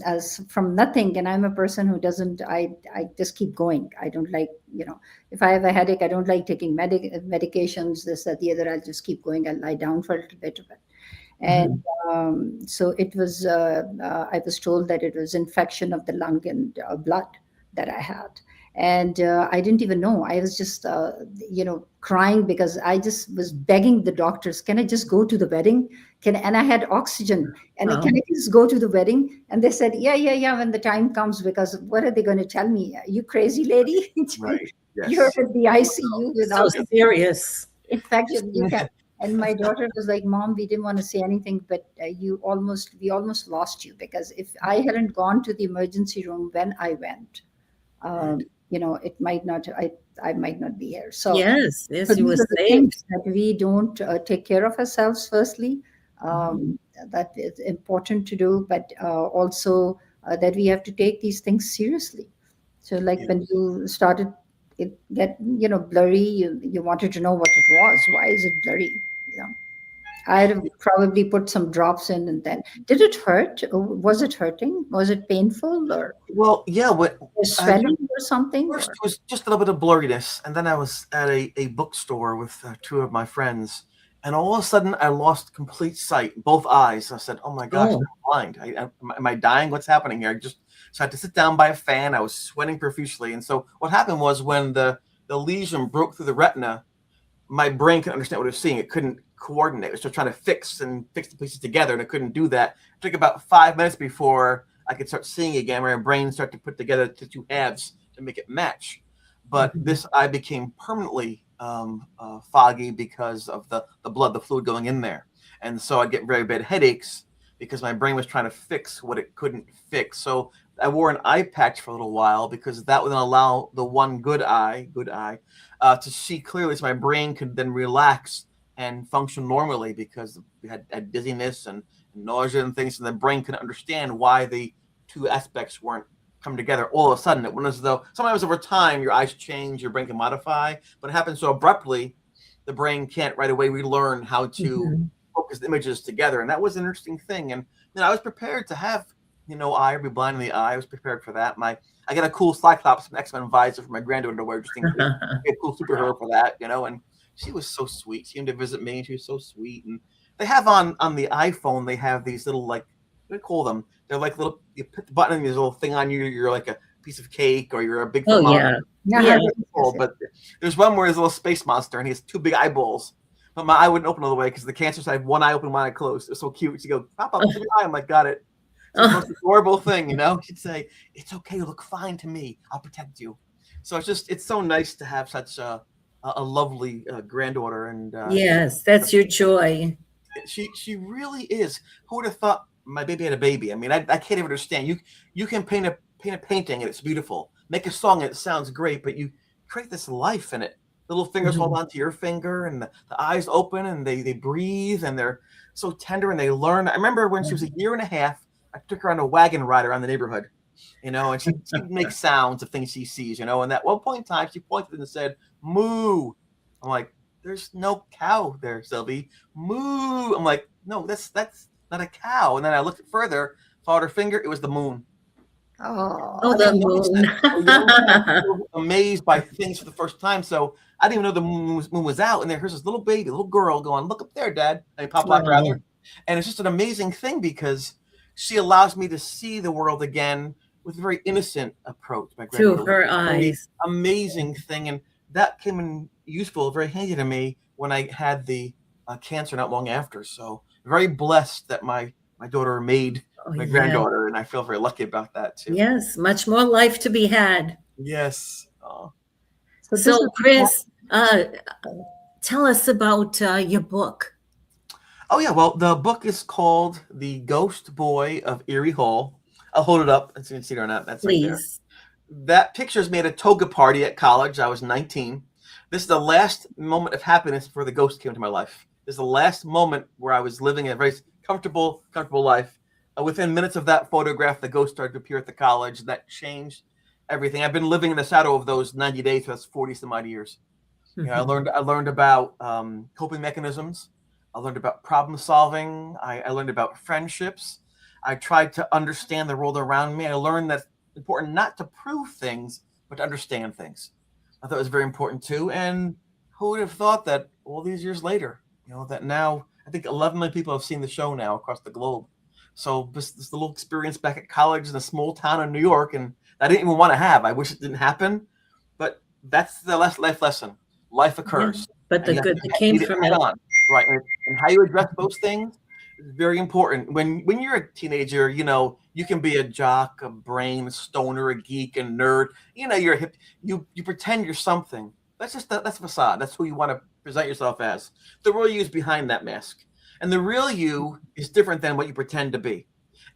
nothing. And I'm a person who doesn't. I just keep going. I don't like, if I have a headache, I don't like taking medications. This, that, the other. I'll just keep going. I'll lie down for a little bit of it. And so it was. I was told that it was infection of the lung and blood that I had. And I didn't even know. I was just, crying because I just was begging the doctors, can I just go to the wedding? And I had oxygen. And can I just go to the wedding? And they said, yeah, when the time comes, because what are they going to tell me? You crazy lady? Right. Yes. You're at the ICU without so serious infection. You can. And my daughter was like, Mom, we didn't want to say anything, but we almost lost you, because if I hadn't gone to the emergency room when I went, it might not, I might not be here. So yes, so you were these are the saved. things that we don't take care of ourselves firstly. That is important to do, but also that we have to take these things seriously. So like when you started, it get blurry, you wanted to know what it was. Why is it blurry? I'd have probably put some drops in, and then did it hurt? Was it hurting? Was it painful, or yeah, swelling or something? First, it was just a little bit of blurriness, and then I was at a bookstore with two of my friends, and all of a sudden I lost complete sight, both eyes. I said, "Oh my gosh, I'm blind! Am I dying? What's happening here?" So I had to sit down by a fan. I was sweating profusely, and so what happened was when the lesion broke through the retina, my brain couldn't understand what it was seeing. It couldn't coordinate. It was just trying to fix the pieces together, and it couldn't do that. It took about 5 minutes before I could start seeing again. My brain started to put together the two halves to make it match. But this eye became permanently foggy because of the blood, the fluid going in there. And so I'd get very bad headaches because my brain was trying to fix what it couldn't fix. So I wore an eye patch for a little while because that would allow the one good eye to see clearly, so my brain could then relax and function normally, because we had dizziness and nausea and things, and the brain could understand why the two aspects weren't coming together. All of a sudden, it went as though sometimes over time your eyes change, your brain can modify, but it happens so abruptly, the brain can't right away relearn how to focus the images together. And that was an interesting thing. And I was prepared to have eye, be blind in the eye. I was prepared for that. I got a cool Cyclops from X-Men visor for my granddaughter to wear, just in case. A cool superhero for that, and she was so sweet. She came to visit me, and she was so sweet. And they have on the iPhone, they have these little, like, what do you call them? They're like little, you put the button and there's a little thing on you. You're like a piece of cake, or you're a big thermometer. But there's one where there's a little space monster, and he has two big eyeballs. But my eye wouldn't open all the way because the cancer side, one eye open, one eye closed. It was so cute. She'd go, pop up to your eye. I'm like, got it. It's the most adorable thing, She'd say, it's okay, you look fine to me. I'll protect you. So it's so nice to have such a lovely granddaughter. And yes, that's your joy. She really is. Who would have thought my baby had a baby? I mean, I can't even understand. You can paint a painting and it's beautiful. Make a song and it sounds great, but you create this life in it. The little fingers hold onto your finger, and the eyes open, and they breathe, and they're so tender, and they learn. I remember when she was a year and a half, I took her on a wagon ride around the neighborhood, and she'd make sounds of things she sees, and at one point in time, she pointed and said, moo. I'm like, there's no cow there, Sylvie. Moo. I'm like, no, that's not a cow. And then I looked further, followed her finger, it was the moon. Oh, the moon. Amazed by things for the first time. So I didn't even know the moon was out. And here's this little baby, little girl going, look up there, Dad. And Pop Lock, rather. And it's just an amazing thing because she allows me to see the world again with a very innocent approach. Through her eyes. Amazing thing. And that came in useful, very handy to me when I had the cancer not long after. So very blessed that my daughter made my granddaughter, and I feel very lucky about that too. Yes, much more life to be had. Yes. So Chris, tell us about your book. Oh yeah, well, the book is called The Ghost Boy of Erie Hall. I'll hold it up and so you can see it or not. That's please. Right there. That picture is made at a toga party at college. I was 19. This is the last moment of happiness before the ghost came into my life. This is the last moment where I was living a very comfortable life. Within minutes of that photograph, the ghost started to appear at the college. That changed everything. I've been living in the shadow of those 90 days for 40 some odd years. You know, I learned about coping mechanisms. I learned about problem solving. I learned about friendships. I tried to understand the world around me. I learned that it's important not to prove things, but to understand things. I thought it was very important too. And who would have thought that all these years later, you know, that now I think 11 million people have seen the show now across the globe. So this little experience back at college in a small town in New York, and I didn't even want to have. I wish it didn't happen, but that's the life lesson. Life occurs. Yeah, but the good that came from it. Right. And how you address those things is very important. When you're a teenager, you know, you can be a jock, a brain, a stoner, a geek, a nerd. You know, you're a hip. You pretend you're something. That's facade. That's who you want to present yourself as. The real you is behind that mask. And the real you is different than what you pretend to be.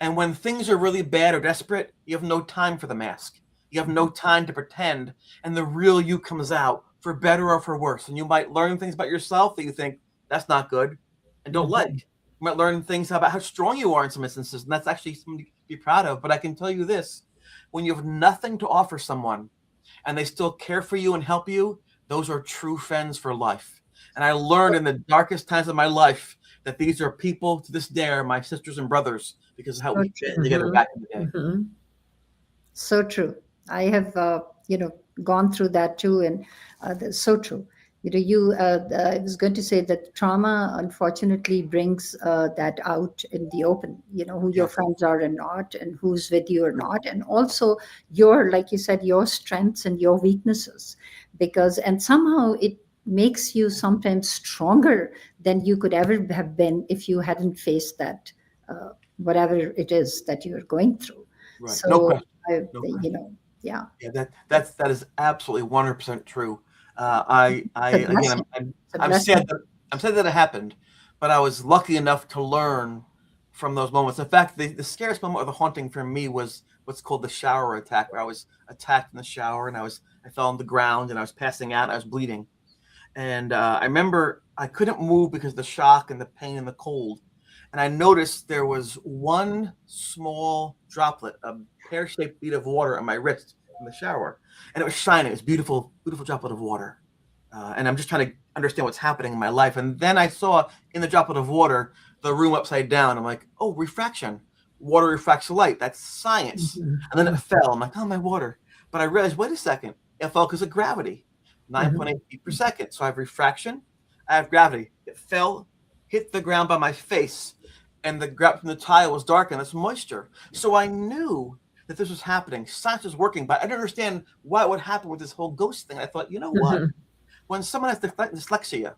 And when things are really bad or desperate, you have no time for the mask. You have no time to pretend. And the real you comes out, for better or for worse. And you might learn things about yourself that you think that's not good and don't like. You might learn things about how strong you are in some instances. And that's actually something to be proud of. But I can tell you this, when you have nothing to offer someone and they still care for you and help you, those are true friends for life. And I learned in the darkest times of my life that these are people to this day are my sisters and brothers because of how we fit together back in the day. So true. I have, gone through that too. And that's so true. I was going to say that trauma, unfortunately, brings that out in the open, who your friends are and not, and who's with you or not. And also like you said, your strengths and your weaknesses, and somehow it makes you sometimes stronger than you could ever have been if you hadn't faced that, whatever it is that you're going through. Right. So, No question. Yeah, that is absolutely 100% true. I'm sad that it happened, but I was lucky enough to learn from those moments. In fact, the scariest moment of the haunting for me was what's called the shower attack, where I was attacked in the shower and I fell on the ground and I was passing out and I was bleeding. And I remember I couldn't move because of the shock and the pain and the cold. And I noticed there was one small droplet, a pear-shaped bead of water on my wrist in the shower. And it was shining. It was beautiful, beautiful droplet of water. And I'm just trying to understand what's happening in my life. And then I saw in the droplet of water, the room upside down. I'm like, oh, refraction. Water refracts light. That's science. And then it fell. I'm like, oh, my water. But I realized, wait a second. It fell because of gravity. 9.8 feet per second. So I have refraction. I have gravity. It fell, hit the ground by my face. And the ground from the tile was dark and it's moisture. So I knew that this was happening. Science was working, but I didn't understand why it would happen with this whole ghost thing. I thought, you know what? When someone has dyslexia,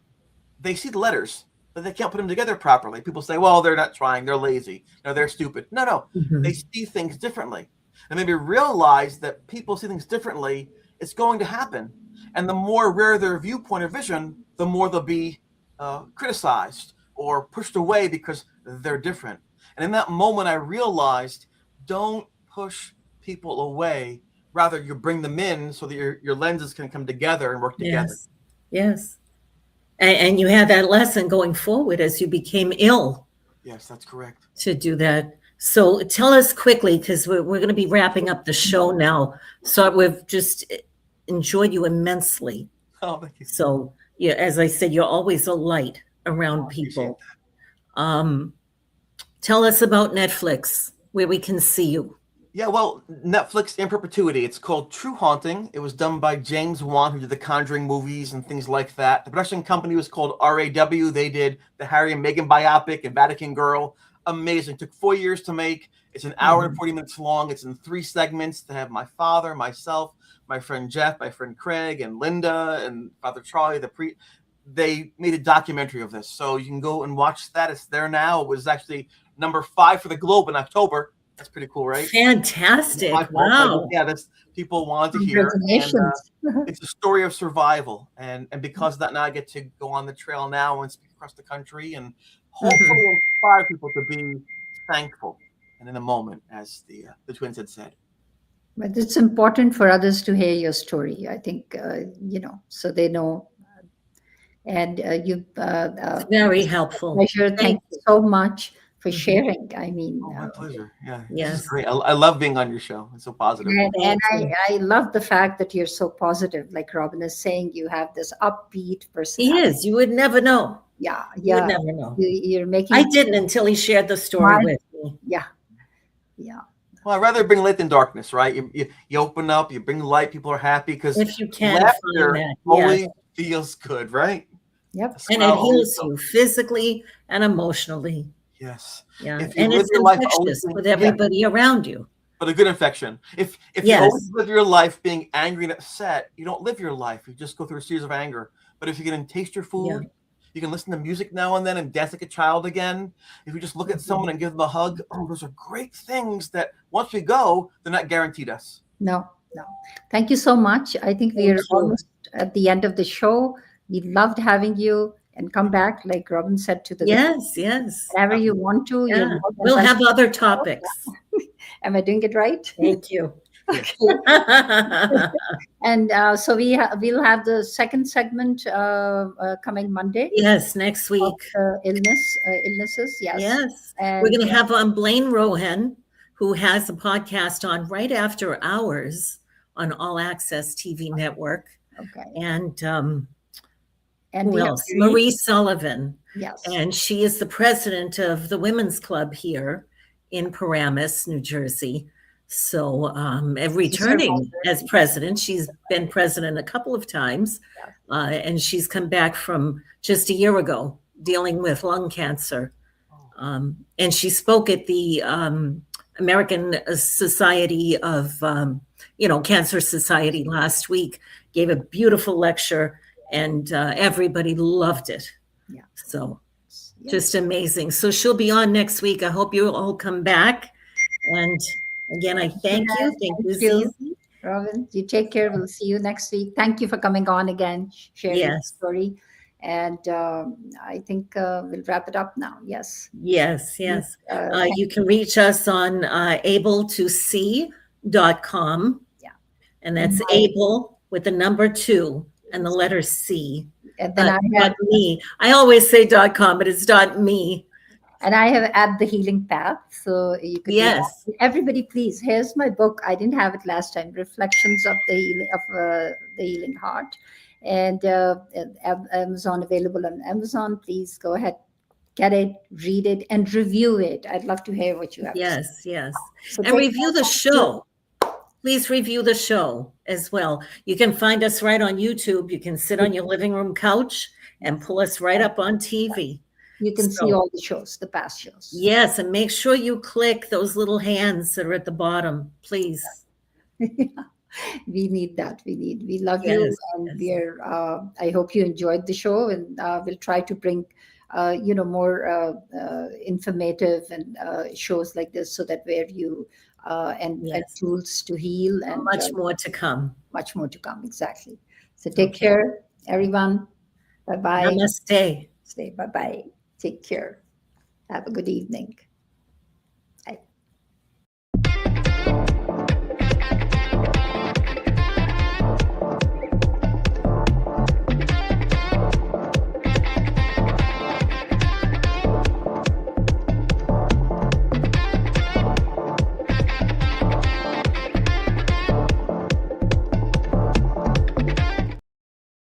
they see the letters, but they can't put them together properly. People say, well, they're not trying. They're lazy. No, they're stupid. No. They see things differently. And maybe realize that people see things differently, it's going to happen. And the more rare their viewpoint or vision, the more they'll be criticized or pushed away because they're different. And in that moment, I realized, don't push people away. Rather, you bring them in so that your lenses can come together and work together. Yes. And you had that lesson going forward as you became ill. Yes, that's correct. To do that. So tell us quickly, because we're going to be wrapping up the show now. So we've just enjoyed you immensely. Oh, thank you. So, yeah, as I said, you're always a light around people. Tell us about Netflix, where we can see you. Yeah, well, Netflix in perpetuity. It's called True Haunting. It was done by James Wan, who did the Conjuring movies and things like that. The production company was called RAW. They did the Harry and Meghan biopic and Vatican Girl. Amazing. It took 4 years to make. It's an hour and 40 minutes long. It's in 3 segments to have my father, myself, my friend Jeff, my friend Craig, and Linda, and Father Charlie, they made a documentary of this. So you can go and watch that. It's there now. It was actually number 5 for the Globe in October. That's pretty cool, right? Fantastic. Wow. Yeah, that's people want to hear. And, it's a story of survival. And because of that, now I get to go on the trail now and speak across the country and hopefully inspire people to be thankful and in the moment, as the twins had said. But it's important for others to hear your story. I think, so they know. And It's very helpful. pleasure. Thank you so much for sharing. I mean, Oh, my pleasure. Yeah, this Yes. is great. I love being on your show. It's so positive. and I love the fact that you're so positive. Like Robin is saying, you have this upbeat He personality. is. You would never know. Yeah, You would yeah. never know. You're making. I didn't until he shared the story with me. Yeah, yeah. Well, I'd rather bring light than darkness, right? You open up, you bring light, people are happy because If you can laughter find that, always yes. feels good, right? Yep. A And smile it always heals you physically and emotionally. Yes. Yeah. If you And live it's your life always infectious being- with everybody around you. But a good infection. If you Yes. always live your life being angry and upset, you don't live your life. You just go through a series of anger. But if you can taste your food, you can listen to music now and then and dance like a child again. If you just look at someone and give them a hug, those are great things that once we go, they're not guaranteed us. No. Thank you so much. I think we are Thank you. almost at the end of the show. We loved having you, and come back, like Robin said, to the Yes. whenever you want to. Yeah. You're more than We'll have welcome. other topics. Am I doing it right? Thank you. Okay. And so we'll have the second segment coming Monday. Yes, next week. Of, illnesses. Yes. Yes. And We're going to have Blaine Rohan, who has a podcast on right after hours on All Access TV Network. okay. And And who we have else? Marie Sullivan. Yes. And she is the president of the Women's Club here in Paramus, New Jersey. So returning as president, she's been president a couple of times, and she's come back from just a year ago dealing with lung cancer. And she spoke at the American Society of, Cancer Society last week, gave a beautiful lecture, and everybody loved it. Yeah. So just amazing. So she'll be on next week. I hope you all come back. And again, I thank you. Thank you, Zizi. Robin, you take care. We'll see you next week. Thank you for coming on again, sharing your story. And I think we'll wrap it up now. Yes. Yes. You can reach us on abletosee.com. Yeah. And that's able with the number 2 and the letter C. And then .me. I always say .com, but it's .me. And I have At the Healing Path. So you could everybody, please. Here's my book. I didn't have it last time. Reflections of the Healing Heart. And Amazon, available on Amazon. Please go ahead, get it, read it, and review it. I'd love to hear what you have to say. Yes. So and review the show. Please review the show as well. You can find us right on YouTube. You can sit on your living room couch and pull us right up on TV. You can see all the shows, the past shows. Yes, and make sure you click those little hands that are at the bottom, please. We need that. We love you, and we're. I hope you enjoyed the show, and we'll try to bring, more informative and shows like this, so that where you and tools to heal, and much more to come. Much more to come. Exactly. So take care, everyone. Bye bye. Namaste. Bye bye. Take care. Have a good evening.